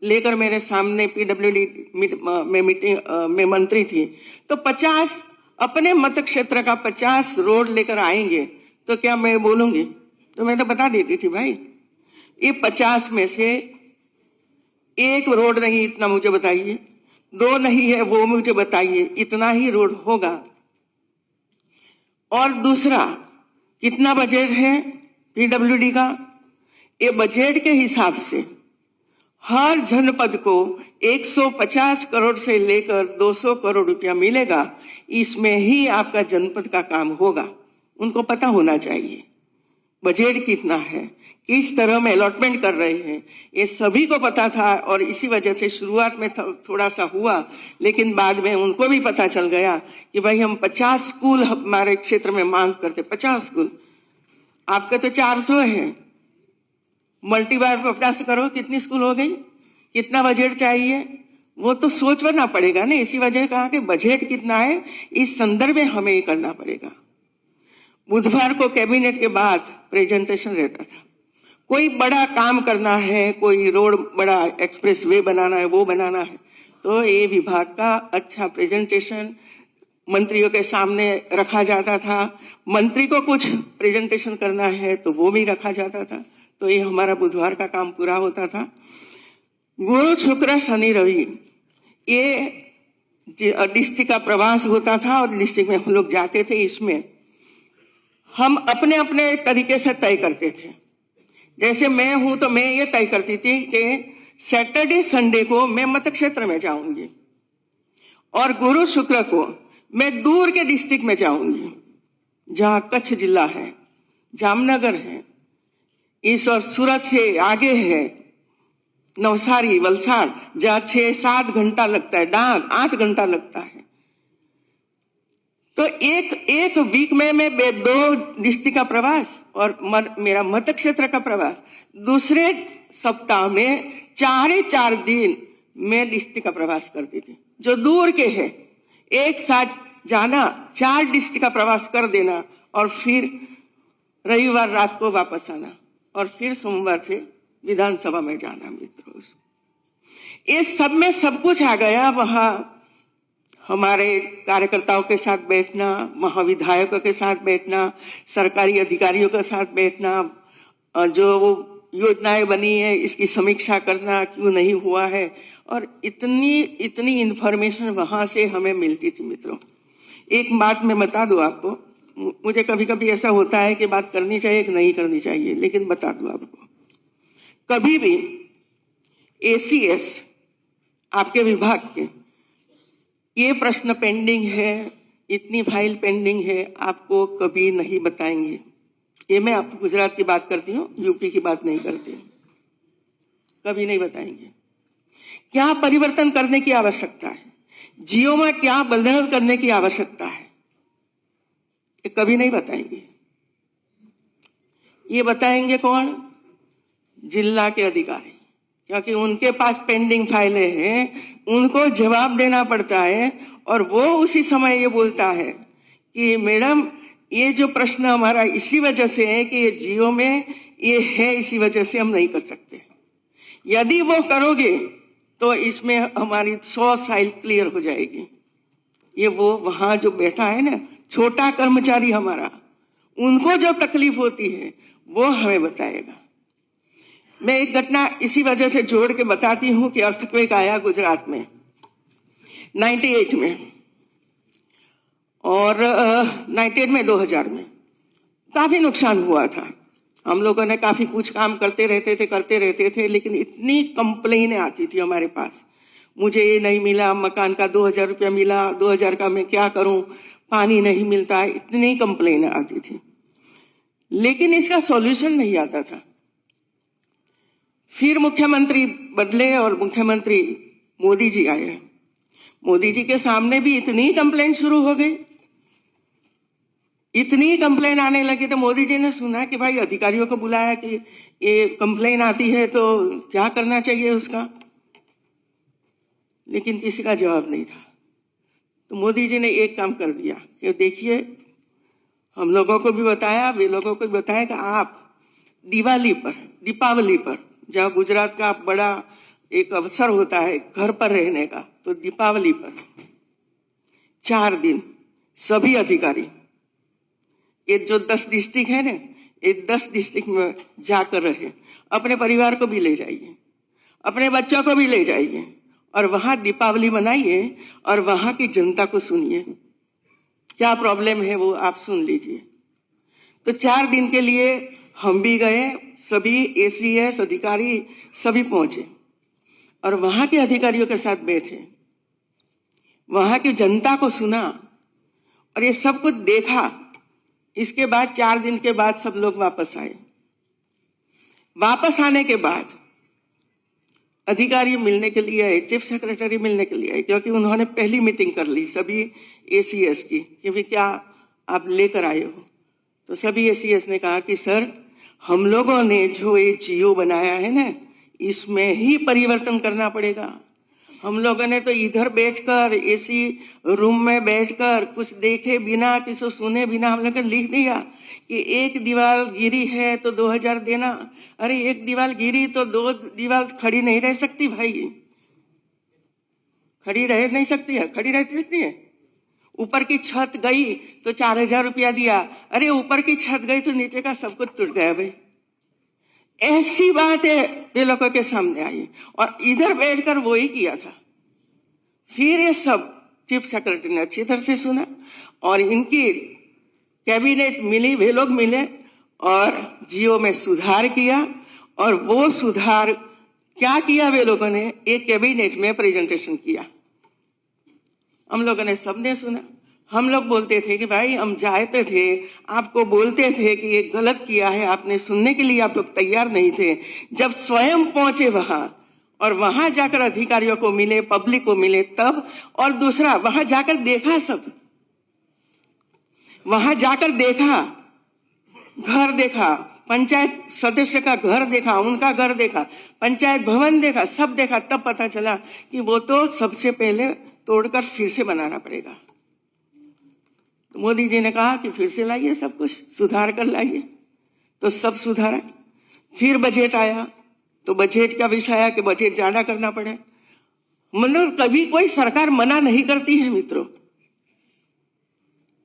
लेकर मेरे सामने पीडब्ल्यूडी में मीटिंग में मंत्री थी, तो 50 अपने मत क्षेत्र का 50 रोड लेकर आएंगे तो क्या मैं बोलूंगी? तो मैं तो बता देती थी भाई ये 50 में से एक रोड नहीं, इतना मुझे बताइए, 2 नहीं है वो मुझे बताइए, इतना ही रोड होगा। और दूसरा, कितना बजट है पीडब्ल्यूडी का? ये बजट के हिसाब से हर जनपद को 150 करोड़ से लेकर 200 करोड़ रुपया मिलेगा। इसमें ही आपका जनपद का काम होगा। उनको पता होना चाहिए बजट कितना है, किस तरह में अलॉटमेंट कर रहे हैं, ये सभी को पता था। और इसी वजह से शुरुआत में थोड़ा सा हुआ, लेकिन बाद में उनको भी पता चल गया कि भाई हम 50 स्कूल हमारे क्षेत्र में मांग करते। 50 स्कूल, आपके तो 400 है, मल्टीबार 50 करो, कितनी स्कूल हो गई, कितना बजट चाहिए, वो तो सोचना पड़ेगा ना। इसी वजह कहा कि बजट कितना है, इस संदर्भ में हमें ये करना पड़ेगा। बुधवार को कैबिनेट के बाद प्रेजेंटेशन रहता था। कोई बड़ा काम करना है, कोई रोड बड़ा एक्सप्रेस वे बनाना है, वो बनाना है, तो ये विभाग का अच्छा प्रेजेंटेशन मंत्रियों के सामने रखा जाता था। मंत्री को कुछ प्रेजेंटेशन करना है तो वो भी रखा जाता था। तो ये हमारा बुधवार का काम पूरा होता था। गुरु, शुक्र, शनि, रवि ये डिस्ट्रिक्ट का प्रवास होता था और डिस्ट्रिक्ट में हम लोग जाते थे। इसमें हम अपने अपने तरीके से तय करते थे। जैसे मैं हूं तो मैं ये तय करती थी कि सैटरडे संडे को मैं मत क्षेत्र में जाऊंगी और गुरु शुक्र को मैं दूर के डिस्ट्रिक्ट में जाऊंगी, जहां कच्छ जिला है, जामनगर है, इस और सूरत से आगे है नवसारी, वलसाड़, जहां 6-7 घंटा लगता है, डांग 8 घंटा लगता है। तो एक वीक में मैं 2 डिस्ट्रिक्ट का प्रवास और मेरा मत क्षेत्र का प्रवास, दूसरे सप्ताह में 4 दिन मैं डिस्ट्रिक्ट का प्रवास करती थी। जो दूर के है एक साथ जाना, 4 डिस्ट्रिक्ट का प्रवास कर देना और फिर रविवार रात को वापस आना और फिर सोमवार से विधानसभा में जाना। मित्रों, इस सब में सब कुछ आ गया। वहां हमारे कार्यकर्ताओं के साथ बैठना, महाविधायकों के साथ बैठना, सरकारी अधिकारियों के साथ बैठना, जो योजनाएं बनी है इसकी समीक्षा करना, क्यों नहीं हुआ है, और इतनी इंफॉर्मेशन वहां से हमें मिलती थी। मित्रों, एक बात मैं बता दूं आपको, मुझे कभी कभी ऐसा होता है कि बात करनी चाहिए कि नहीं करनी चाहिए, लेकिन बता दूं आपको, कभी भी एसीएस आपके विभाग के ये प्रश्न पेंडिंग है, इतनी फाइल पेंडिंग है, आपको कभी नहीं बताएंगे। ये मैं आपको गुजरात की बात करती हूँ, यूपी की बात नहीं करती हूँ, कभी नहीं बताएंगे। क्या परिवर्तन करने की आवश्यकता है, जियो में क्या बदलाव करने की आवश्यकता है, ये कभी नहीं बताएंगे। ये बताएंगे कौन? जिला के अधिकारी, क्योंकि उनके पास पेंडिंग फाइलें हैं, उनको जवाब देना पड़ता है। और वो उसी समय ये बोलता है कि मैडम ये जो प्रश्न हमारा इसी वजह से है कि ये जियो में ये है, इसी वजह से हम नहीं कर सकते। यदि वो करोगे तो इसमें हमारी 100 साइल क्लियर हो जाएगी। ये वो वहां जो बैठा है ना, छोटा कर्मचारी हमारा, उनको जो तकलीफ होती है वो हमें बताएगा। मैं एक घटना इसी वजह से जोड़ के बताती हूं कि अर्थक्वेक आया गुजरात में 98 में और 98 में 2000 में काफी नुकसान हुआ था। हम लोगों ने काफी कुछ काम करते रहते थे, लेकिन इतनी कंप्लेनें आती थी हमारे पास, मुझे ये नहीं मिला, मकान का 2000 रुपया मिला, 2000 का मैं क्या करूं, पानी नहीं मिलता, इतनी कंप्लेनें आती थी, लेकिन इसका सॉल्यूशन नहीं आता था। फिर मुख्यमंत्री बदले और मुख्यमंत्री मोदी जी आए। मोदी जी के सामने भी इतनी कंप्लेन शुरू हो गई, इतनी कंप्लेन आने लगी, तो मोदी जी ने सुना कि भाई अधिकारियों को बुलाया कि ये कंप्लेन आती है तो क्या करना चाहिए उसका, लेकिन किसी का जवाब नहीं था। तो मोदी जी ने एक काम कर दिया कि देखिए, हम लोगों को भी बताया, वे लोगों को भी बताया कि आप दीपावली पर जहाँ गुजरात का बड़ा एक अवसर होता है घर पर रहने का, तो दीपावली पर 4 दिन सभी अधिकारी, ये जो 10 डिस्ट्रिक्ट है ना, ये 10 डिस्ट्रिक्ट में जाकर रहे, अपने परिवार को भी ले जाइए, अपने बच्चों को भी ले जाइए और वहां दीपावली मनाइए और वहां की जनता को सुनिए, क्या प्रॉब्लम है वो आप सुन लीजिए। तो 4 दिन के लिए हम भी गए, सभी एसीएस अधिकारी सभी पहुंचे और वहां के अधिकारियों के साथ बैठे, वहां की जनता को सुना और ये सब कुछ देखा। इसके बाद 4 दिन के बाद सब लोग वापस आए। वापस आने के बाद अधिकारी मिलने के लिए आए, चीफ सेक्रेटरी मिलने के लिए आए, क्योंकि उन्होंने पहली मीटिंग कर ली सभी एसीएस की कि भाई क्या आप लेकर आए हो। तो सभी एसीएस ने कहा कि सर, हम लोगों ने जो ये जियो बनाया है ना, इसमें ही परिवर्तन करना पड़ेगा। हम लोगों ने तो इधर बैठकर एसी रूम में बैठकर कुछ देखे बिना, किसी सुने बिना हम लोगों ने लिख दिया कि एक दीवार गिरी है तो 2000 देना। अरे एक दीवार गिरी तो 2 दीवार खड़ी नहीं रह सकती भाई, खड़ी रह नहीं सकती है, खड़ी रह सकती है। ऊपर की छत गई तो 4000 रुपया दिया, अरे ऊपर की छत गई तो नीचे का सब कुछ टूट गया भाई। ऐसी बात है ये लोगों के सामने आई और इधर बैठकर वो ही किया था। फिर ये सब चीफ सेक्रेटरी ने अच्छी तरह से सुना और इनकी कैबिनेट मिली, वे लोग मिले और जियो में सुधार किया। और वो सुधार क्या किया वे लोगों ने, एक कैबिनेट में प्रेजेंटेशन किया, हम लोगों ने सबने सुना। हम लोग बोलते थे कि भाई हम जाते थे, आपको बोलते थे कि ये गलत किया है, आपने सुनने के लिए आप लोग तैयार नहीं थे। जब स्वयं पहुंचे वहां और वहां जाकर अधिकारियों को मिले, पब्लिक को मिले तब, और दूसरा वहां जाकर देखा, सब वहां जाकर देखा, घर देखा, पंचायत सदस्य का घर देखा, उनका घर देखा, पंचायत भवन देखा, सब देखा, तब पता चला कि वो तो सबसे पहले तोड़कर फिर से बनाना पड़ेगा। तो मोदी जी ने कहा कि फिर से लाइए, सब कुछ सुधार कर लाइए, तो सब सुधारा। फिर बजट आया तो बजट का विषय आया कि बजट ज्यादा करना पड़े। मतलब कभी कोई सरकार मना नहीं करती है मित्रों,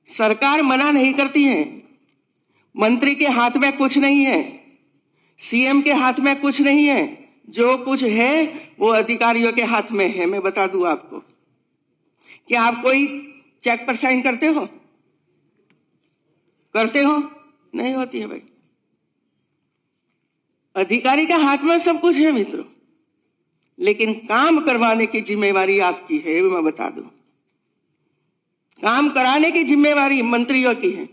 सरकार मना नहीं करती है। मंत्री के हाथ में कुछ नहीं है, सीएम के हाथ में कुछ नहीं है, जो कुछ है वो अधिकारियों के हाथ में है। मैं बता दूं आपको, क्या आप कोई चेक पर साइन करते हो? करते हो? नहीं होती है भाई। अधिकारी के हाथ में सब कुछ है मित्रों, लेकिन काम करवाने की जिम्मेवारी आपकी है। मैं बता दूं, काम कराने की जिम्मेवारी मंत्रियों की है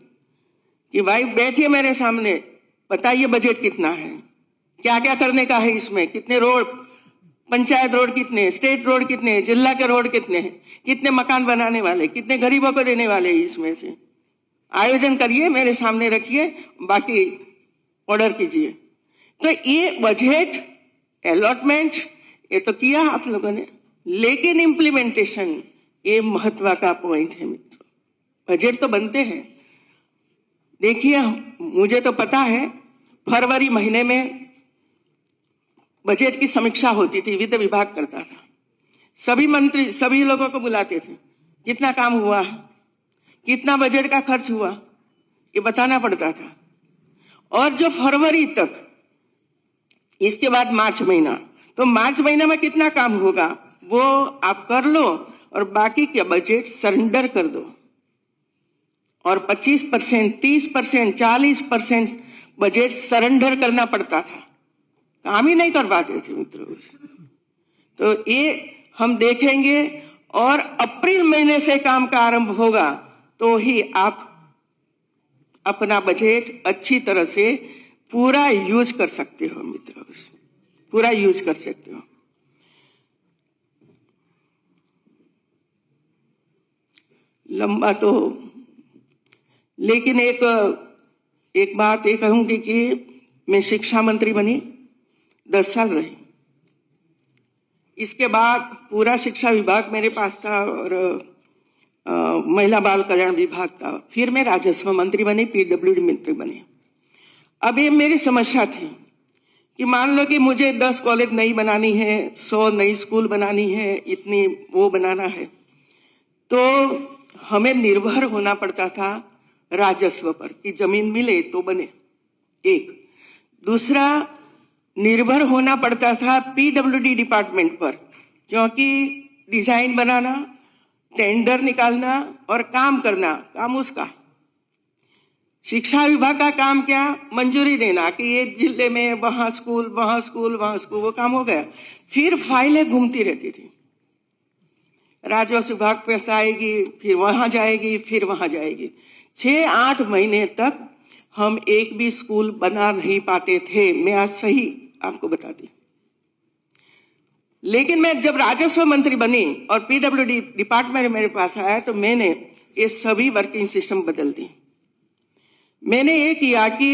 कि भाई बैठिए मेरे सामने, बताइए बजट कितना है, क्या क्या करने का है इसमें, कितने रोड, पंचायत रोड कितने, स्टेट रोड कितने, जिला के रोड कितने हैं, कितने मकान बनाने वाले, कितने गरीबों को देने वाले हैं, इसमें से आयोजन करिए, मेरे सामने रखिए, बाकी ऑर्डर कीजिए। तो ये बजट अलॉटमेंट ये तो किया आप लोगों ने, लेकिन इम्प्लीमेंटेशन ये महत्व का पॉइंट है मित्रों। बजट तो बनते हैं, देखिए मुझे तो पता है फरवरी महीने में बजट की समीक्षा होती थी, वित्त विभाग करता था, सभी मंत्री सभी लोगों को बुलाते थे, कितना काम हुआ है, कितना बजट का खर्च हुआ, ये बताना पड़ता था। और जो फरवरी तक, इसके बाद मार्च महीना, तो मार्च महीना में कितना काम होगा वो आप कर लो और बाकी के बजट सरेंडर कर दो। और 25%, 30%, 40% बजट सरेंडर करना पड़ता था, काम ही नहीं कर पाते थे मित्रों। तो ये हम देखेंगे और अप्रैल महीने से काम का आरंभ होगा तो ही आप अपना बजट अच्छी तरह से पूरा यूज कर सकते हो मित्रों, पूरा यूज कर सकते हो। लंबा तो, लेकिन एक बात ये कहूंगी कि मैं शिक्षा मंत्री बनी 10 साल रही, इसके बाद पूरा शिक्षा विभाग मेरे पास था और महिला बाल कल्याण विभाग था, फिर मैं राजस्व मंत्री बनी, पीडब्ल्यूडी मंत्री बनी। अब ये मेरी समस्या थी कि मान लो कि मुझे 10 कॉलेज नई बनानी है, 100 नई स्कूल बनानी है, इतनी वो बनाना है, तो हमें निर्भर होना पड़ता था राजस्व पर कि जमीन मिले तो बने। एक दूसरा, निर्भर होना पड़ता था पीडब्ल्यूडी डिपार्टमेंट पर, क्योंकि डिजाइन बनाना, टेंडर निकालना और काम करना, काम उसका। शिक्षा विभाग का काम क्या, मंजूरी देना कि ये जिले में वहां स्कूल, वहां स्कूल, वहां स्कूल, वो काम हो गया। फिर फाइलें घूमती रहती थी, राजस्व विभाग पैसा आएगी, फिर वहां जाएगी, फिर वहां जाएगी। 6-8 महीने तक हम एक भी स्कूल बना नहीं पाते थे, मैं आज सही आपको बताती। लेकिन मैं जब राजस्व मंत्री बनी और पीडब्ल्यूडी डिपार्टमेंट मेरे पास आया तो मैंने ये सभी वर्किंग सिस्टम बदल दी। मैंने ये किया कि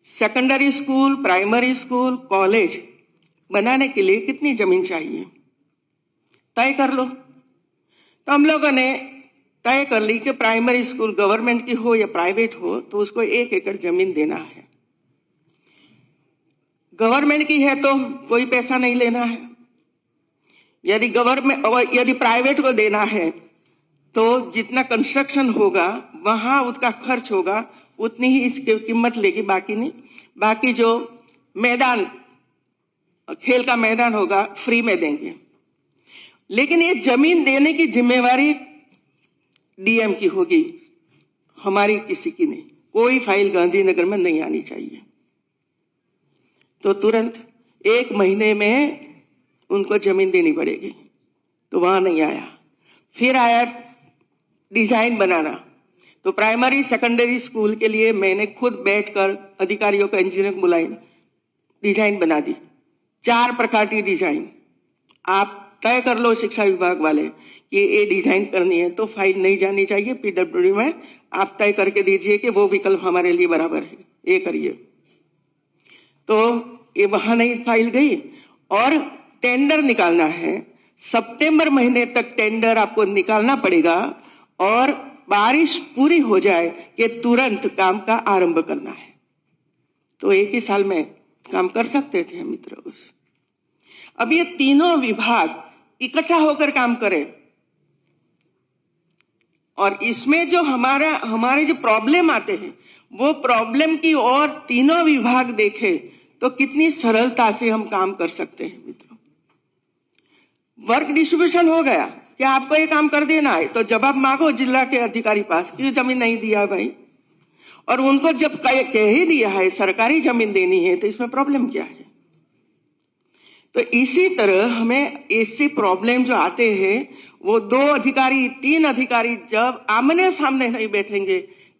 secondary school, primary school, college बनाने के लिए कितनी जमीन चाहिए तय कर लो। तो हम लोगों ने तय कर ली कि प्राइमरी स्कूल गवर्नमेंट की हो या प्राइवेट हो तो उसको 1 एकड़ जमीन देना है। गवर्नमेंट की है तो कोई पैसा नहीं लेना है, यदि गवर्नमेंट और यदि प्राइवेट को देना है तो जितना कंस्ट्रक्शन होगा वहां उसका खर्च होगा उतनी ही इसकी कीमत लेगी, बाकी नहीं। बाकी जो मैदान, खेल का मैदान होगा फ्री में देंगे। लेकिन ये जमीन देने की जिम्मेवारी डीएम की होगी, हमारी किसी की नहीं। कोई फाइल गांधीनगर में नहीं आनी चाहिए। तो तुरंत 1 महीने में उनको जमीन देनी पड़ेगी, तो वहां नहीं आया। फिर आया डिजाइन बनाना, तो प्राइमरी सेकेंडरी स्कूल के लिए मैंने खुद बैठकर अधिकारियों को, इंजीनियर को बुलाई, डिजाइन बना दी। 4 प्रकार की डिजाइन आप तय कर लो शिक्षा विभाग वाले कि ये डिजाइन करनी है, तो फाइल नहीं जानी चाहिए पीडब्ल्यूडी में, आप तय करके दीजिए कि वो विकल्प हमारे लिए बराबर है, ये करिए। तो ये वहां नहीं फाइल गई। और टेंडर निकालना है, सितंबर महीने तक टेंडर आपको निकालना पड़ेगा और बारिश पूरी हो जाए कि तुरंत काम का आरंभ करना है। तो 1 ही साल में काम कर सकते थे मित्रों। अब ये तीनों विभाग इकट्ठा होकर काम करें और इसमें जो हमारे जो प्रॉब्लम आते हैं वो प्रॉब्लम की ओर तीनों विभाग देखे तो कितनी सरलता से हम काम कर सकते हैं मित्रों। वर्क डिस्ट्रीब्यूशन हो गया कि आपको ये काम कर देना है, तो जवाब मांगो जिला के अधिकारी पास, क्यों जमीन नहीं दिया भाई। और उनको जब कह ही दिया है सरकारी जमीन देनी है तो इसमें प्रॉब्लम क्या है। तो इसी तरह हमें ऐसे प्रॉब्लम जो आते हैं वो 2 अधिकारी 3 अधिकारी जब आमने सामने नहीं बैठेंगे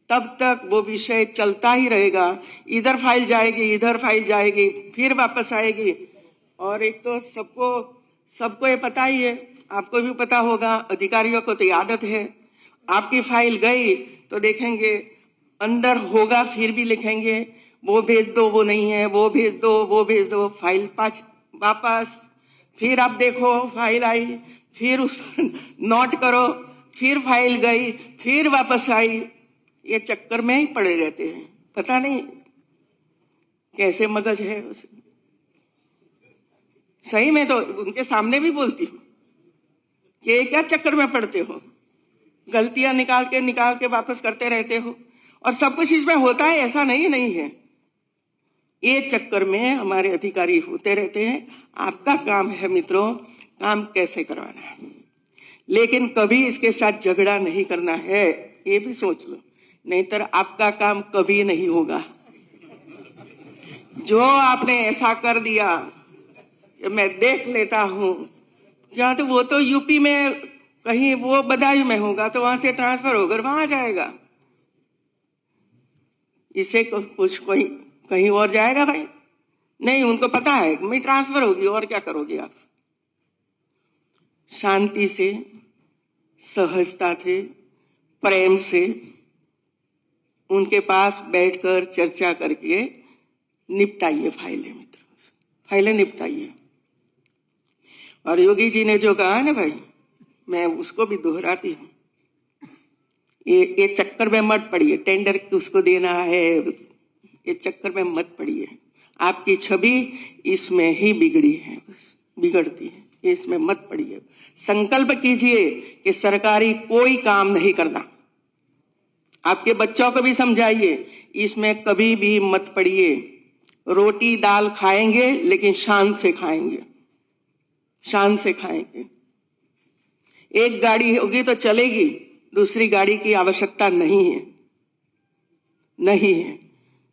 तब तक वो विषय चलता ही रहेगा। इधर फाइल जाएगी, इधर फाइल जाएगी, फिर वापस आएगी। और एक तो सबको ये पता ही है, आपको भी पता होगा, अधिकारियों को तो आदत है, आपकी फाइल गई तो देखेंगे अंदर होगा फिर भी लिखेंगे, वो भेज दो, वो नहीं है, वो भेज दो, वो भेज दो, फाइल वापस, फिर आप देखो फाइल आई, फिर उस नोट करो, फिर फाइल गई, फिर वापस आई। ये चक्कर में ही पड़े रहते हैं, पता नहीं कैसे मगज है उसे। सही में तो उनके सामने भी बोलती हूँ कि ये क्या चक्कर में पड़ते हो, गलतियां निकाल के वापस करते रहते हो, और सब कुछ इसमें होता है, ऐसा नहीं है। ये चक्कर में हमारे अधिकारी होते रहते हैं। आपका काम है मित्रों, काम कैसे करवाना है, लेकिन कभी इसके साथ झगड़ा नहीं करना है, ये भी सोच लो, नहीं तो आपका काम कभी नहीं होगा। जो आपने ऐसा कर दिया कि मैं देख लेता हूं, या तो वो तो यूपी में कहीं वो बदायूं में होगा, तो वहां से ट्रांसफर होकर वहां जाएगा, इसे कुछ कोई कहीं और जाएगा भाई? नहीं, उनको पता है मैं ट्रांसफर होगी, और क्या करोगे आप? शांति से, सहजता से, प्रेम से उनके पास बैठकर चर्चा करके निपटाइए फाइलें मित्रों, फाइलें निपटाइए। और योगी जी ने जो कहा ना भाई, मैं उसको भी दोहराती हूँ, ये चक्कर में मत पड़िए, टेंडर उसको देना है, ये चक्कर में मत पड़िए। आपकी छवि इसमें ही बिगड़ती है, इसमें मत पड़िए। संकल्प कीजिए कि सरकारी कोई काम नहीं करना। आपके बच्चों को भी समझाइए, इसमें कभी भी मत पड़िए। रोटी दाल खाएंगे, लेकिन शान से खाएंगे, शान से खाएंगे। एक गाड़ी होगी तो चलेगी, दूसरी गाड़ी की आवश्यकता नहीं है।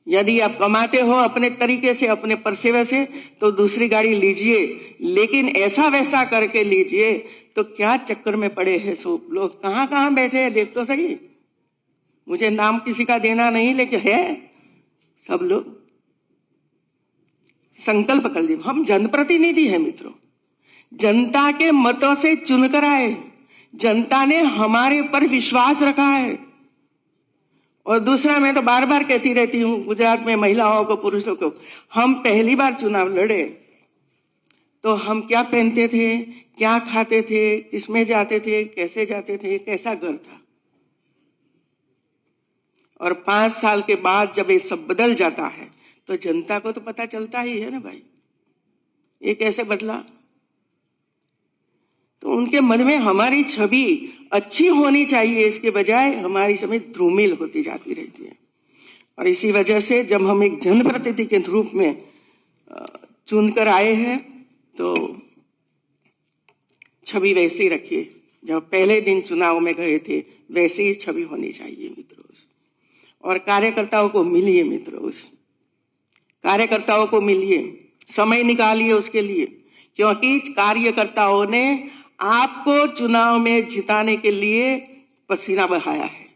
यदि आप कमाते हो अपने तरीके से, अपने परसेवे से, तो दूसरी गाड़ी लीजिए, लेकिन ऐसा वैसा करके लीजिए। तो क्या चक्कर में पड़े हैं सब लोग, कहां बैठे हैं देख तो सही। मुझे नाम किसी का देना नहीं, लेकिन है सब लोग। संकल्प कर लीजिए, हम जनप्रतिनिधि हैं मित्रों, जनता के मतों से चुनकर आए, जनता ने हमारे पर विश्वास रखा है। और दूसरा, मैं तो बार बार कहती रहती हूँ, गुजरात में महिलाओं को, पुरुषों को, हम पहली बार चुनाव लड़े तो हम क्या पहनते थे, क्या खाते थे, किसमें जाते थे, कैसे जाते थे, कैसा घर था। और 5 साल के बाद जब ये सब बदल जाता है तो जनता को तो पता चलता ही है ना भाई, ये कैसे बदला। तो उनके मन में हमारी छवि अच्छी होनी चाहिए, इसके बजाय हमारी छवि ध्रुमिल होती जाती रहती है। और इसी वजह से जब हम एक जनप्रतिनिधि के रूप में चुनकर आए हैं, तो छवि वैसे ही रखिए, जब पहले दिन चुनाव में गए थे वैसे ही छवि होनी चाहिए मित्रों। और कार्यकर्ताओं को मिलिए मित्रों, कार्यकर्ताओं को मिलिए, समय निकालिए उसके लिए, क्योंकि कार्यकर्ताओं ने आपको चुनाव में जिताने के लिए पसीना बहाया है।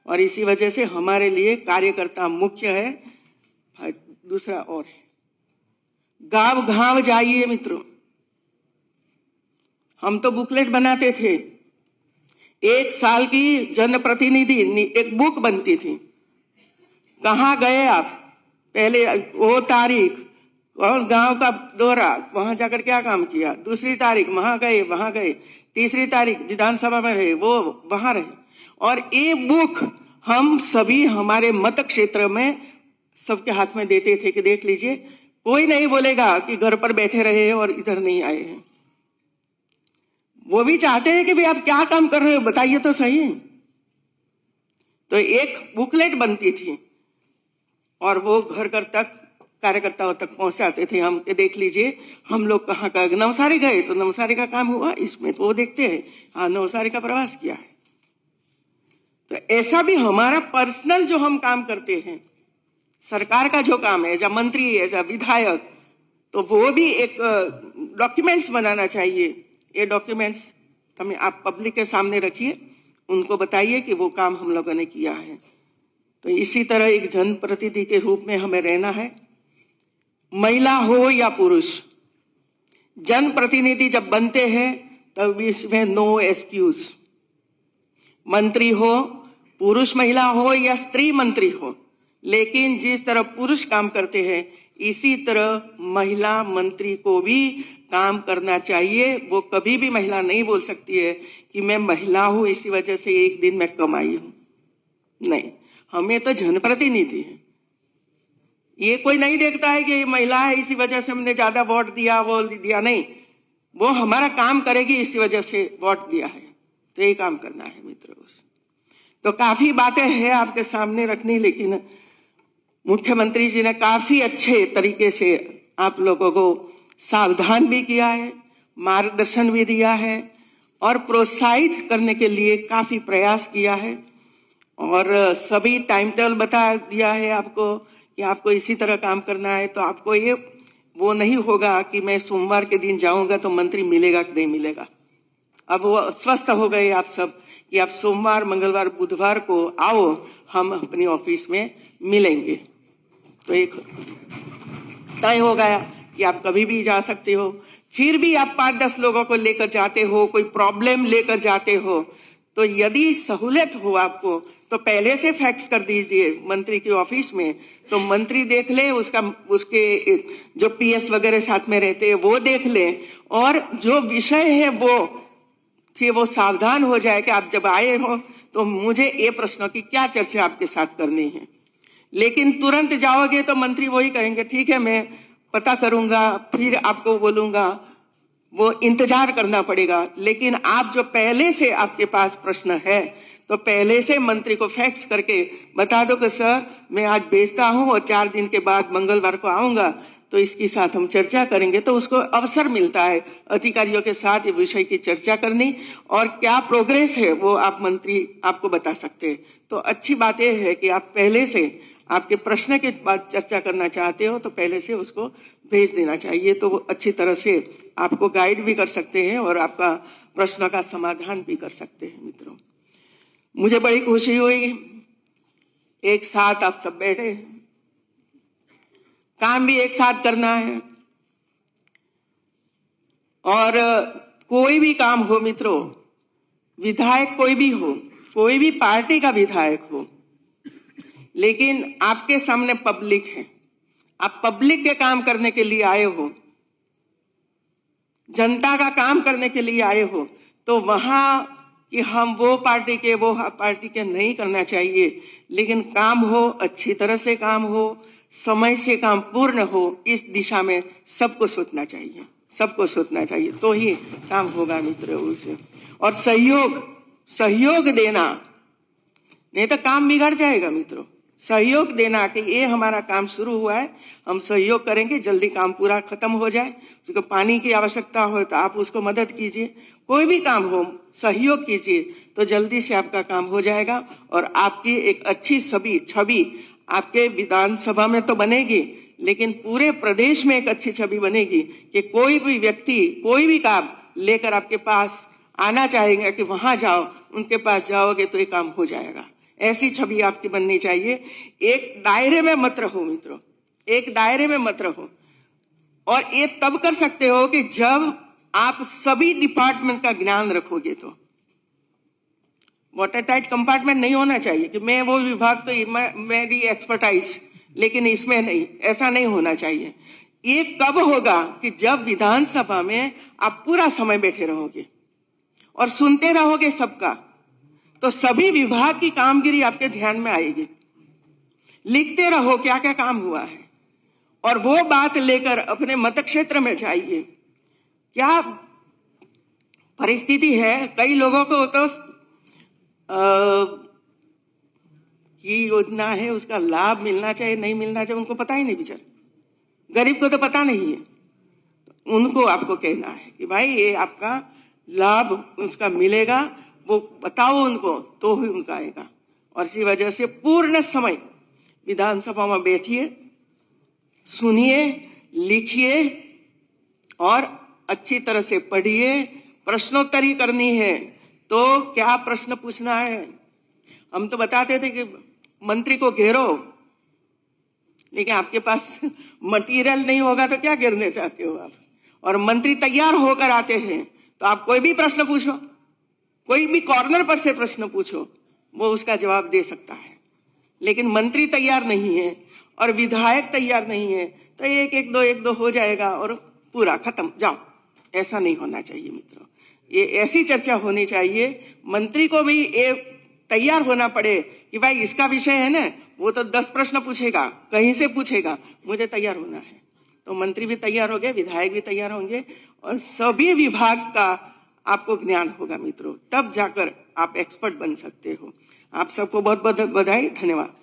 और इसी वजह से हमारे लिए कार्यकर्ता मुख्य है। दूसरा और है, गांव गांव जाइए मित्रों। हम तो बुकलेट बनाते थे, 1 साल की जनप्रतिनिधि एक बुक बनती थी। कहाँ गए आप, पहले वो तारीख और गांव का दौरा, वहां जाकर क्या काम किया, दूसरी तारीख वहां गए, तीसरी तारीख विधानसभा में रहे, वो वहां रहे। और ये बुक हम सभी हमारे मत क्षेत्र में सबके हाथ में देते थे कि देख लीजिए, कोई नहीं बोलेगा कि घर पर बैठे रहे और इधर नहीं आए हैं। वो भी चाहते हैं कि भाई आप क्या काम कर रहे हो, बताइए तो सही। तो एक बुकलेट बनती थी और वो घर घर तक कार्यकर्ताओं तक पहुंचाते थे हम, कि देख लीजिए हम लोग कहाँ का, नवसारी गए तो नवसारी का काम हुआ, इसमें तो वो देखते हैं, हाँ नवसारी का प्रवास किया है। तो ऐसा भी हमारा पर्सनल जो हम काम करते हैं, सरकार का जो काम है, एज मंत्री, एज विधायक, तो वो भी एक डॉक्यूमेंट्स बनाना चाहिए। ये डॉक्यूमेंट्स हमें आप पब्लिक के सामने रखिए, उनको बताइए कि वो काम हम लोगों ने किया है। तो इसी तरह एक जनप्रतिनिधि के रूप में हमें रहना है, महिला हो या पुरुष। जनप्रतिनिधि जब बनते हैं तब इसमें नो एक्सक्यूज। मंत्री हो, पुरुष महिला हो या स्त्री मंत्री हो, लेकिन जिस तरह पुरुष काम करते हैं इसी तरह महिला मंत्री को भी काम करना चाहिए। वो कभी भी महिला नहीं बोल सकती है कि मैं महिला हूं इसी वजह से एक दिन मैं कम आई हूं। नहीं, हमें तो जनप्रतिनिधि है, ये कोई नहीं देखता है कि ये महिला है इसी वजह से हमने ज्यादा वोट दिया वो दिया, नहीं, वो हमारा काम करेगी इसी वजह से वोट दिया है, तो यही काम करना है मित्रों। तो काफी बातें हैं आपके सामने रखनी, लेकिन मुख्यमंत्री जी ने काफी अच्छे तरीके से आप लोगों को सावधान भी किया है, मार्गदर्शन भी दिया है और प्रोत्साहित करने के लिए काफी प्रयास किया है और सभी टाइम टेबल बता दिया है आपको कि आपको इसी तरह काम करना है। तो आपको ये वो नहीं होगा कि मैं सोमवार के दिन जाऊंगा तो मंत्री मिलेगा कि नहीं मिलेगा। अब वो स्वस्थ हो गए आप सब कि आप सोमवार मंगलवार बुधवार को आओ, हम अपनी ऑफिस में मिलेंगे। तो एक तय हो गया कि आप कभी भी जा सकते हो। फिर भी आप 5-10 लोगों को लेकर जाते हो, कोई प्रॉब्लम लेकर जाते हो, तो यदि सहूलियत हो आपको तो पहले से फैक्स कर दीजिए मंत्री की ऑफिस में, तो मंत्री देख ले, उसके जो पीएस वगैरह साथ में रहते हैं वो देख ले और जो विषय है वो सावधान हो जाए कि आप जब आए हो तो मुझे ये प्रश्नों की क्या चर्चा आपके साथ करनी है। लेकिन तुरंत जाओगे तो मंत्री वही कहेंगे ठीक है मैं पता करूंगा, फिर आपको बोलूंगा, वो इंतजार करना पड़ेगा। लेकिन आप जो पहले से आपके पास प्रश्न है तो पहले से मंत्री को फैक्स करके बता दो कि सर मैं आज भेजता हूं और 4 दिन के बाद मंगलवार को आऊंगा तो इसके साथ हम चर्चा करेंगे। तो उसको अवसर मिलता है अधिकारियों के साथ ये विषय की चर्चा करनी और क्या प्रोग्रेस है वो आप मंत्री आपको बता सकते हैं। तो अच्छी बात यह है कि आप पहले से आपके प्रश्न के बाद चर्चा करना चाहते हो तो पहले से उसको भेज देना चाहिए, तो वो अच्छी तरह से आपको गाइड भी कर सकते हैं और आपका प्रश्न का समाधान भी कर सकते हैं। मित्रों, मुझे बड़ी खुशी हुई एक साथ आप सब बैठे, काम भी एक साथ करना है और कोई भी काम हो मित्रों, विधायक कोई भी हो, कोई भी पार्टी का विधायक हो, लेकिन आपके सामने पब्लिक है, आप पब्लिक के काम करने के लिए आए हो, जनता का काम करने के लिए आए हो, तो वहां कि हम वो पार्टी के नहीं करना चाहिए, लेकिन काम हो, अच्छी तरह से काम हो, समय से काम पूर्ण हो, इस दिशा में सबको सोचना चाहिए, सबको सोचना चाहिए, तो ही काम होगा मित्रों। उसे और सहयोग देना, नहीं तो काम बिगड़ जाएगा मित्रों। सहयोग देना कि ये हमारा काम शुरू हुआ है, हम सहयोग करेंगे, जल्दी काम पूरा खत्म हो जाए। उसको पानी की आवश्यकता हो तो आप उसको मदद कीजिए, कोई भी काम हो सहयोग कीजिए तो जल्दी से आपका काम हो जाएगा और आपकी एक अच्छी छवि आपके विधानसभा में तो बनेगी, लेकिन पूरे प्रदेश में एक अच्छी छवि बनेगी कि कोई भी व्यक्ति कोई भी काम लेकर आपके पास आना चाहेगा कि वहां जाओ, उनके पास जाओगे तो ये काम हो जाएगा। ऐसी छवि आपकी बननी चाहिए। एक दायरे में मत रहो मित्रों, एक दायरे में मत रहो। और ये तब कर सकते हो कि जब आप सभी डिपार्टमेंट का ज्ञान रखोगे। तो वाटर टाइट कंपार्टमेंट नहीं होना चाहिए कि मैं वो विभाग तो मेरी एक्सपर्टाइज लेकिन इसमें नहीं, ऐसा नहीं होना चाहिए। ये कब होगा कि जब विधानसभा में आप पूरा समय बैठे रहोगे और सुनते रहोगे सबका, तो सभी विभाग की कामगिरी आपके ध्यान में आएगी। लिखते रहो क्या क्या काम हुआ है और वो बात लेकर अपने मतक्षेत्र में जाइए। क्या परिस्थिति है, कई लोगों को तो की योजना है उसका लाभ मिलना चाहिए नहीं मिलना चाहिए उनको पता ही नहीं, बेचारे गरीब को तो पता नहीं है। उनको आपको कहना है कि भाई ये आपका लाभ उसका मिलेगा, वो बताओ उनको तो ही उनका आएगा। और इसी वजह से पूर्ण समय विधानसभा में बैठिए, सुनिए, लिखिए और अच्छी तरह से पढ़िए। प्रश्नोत्तरी करनी है तो क्या प्रश्न पूछना है। हम तो बताते थे कि मंत्री को घेरो, लेकिन आपके पास मटेरियल नहीं होगा तो क्या घेरने चाहते हो आप। और मंत्री तैयार होकर आते हैं तो आप कोई भी प्रश्न पूछो, कोई भी कॉर्नर पर से प्रश्न पूछो, वो उसका जवाब दे सकता है। लेकिन मंत्री तैयार नहीं है और विधायक तैयार नहीं है तो एक दो हो जाएगा और पूरा खत्म, जाओ। ऐसा नहीं होना चाहिए मित्रों। ये ऐसी चर्चा होनी चाहिए, मंत्री को भी ये तैयार होना पड़े कि भाई इसका विषय है ना, वो तो 10 प्रश्न पूछेगा, कहीं से पूछेगा, मुझे तैयार होना है। तो मंत्री भी तैयार हो गए, विधायक भी तैयार होंगे और सभी विभाग का आपको ज्ञान होगा मित्रों, तब जाकर आप एक्सपर्ट बन सकते हो। आप सबको बहुत बहुत बधाई, धन्यवाद।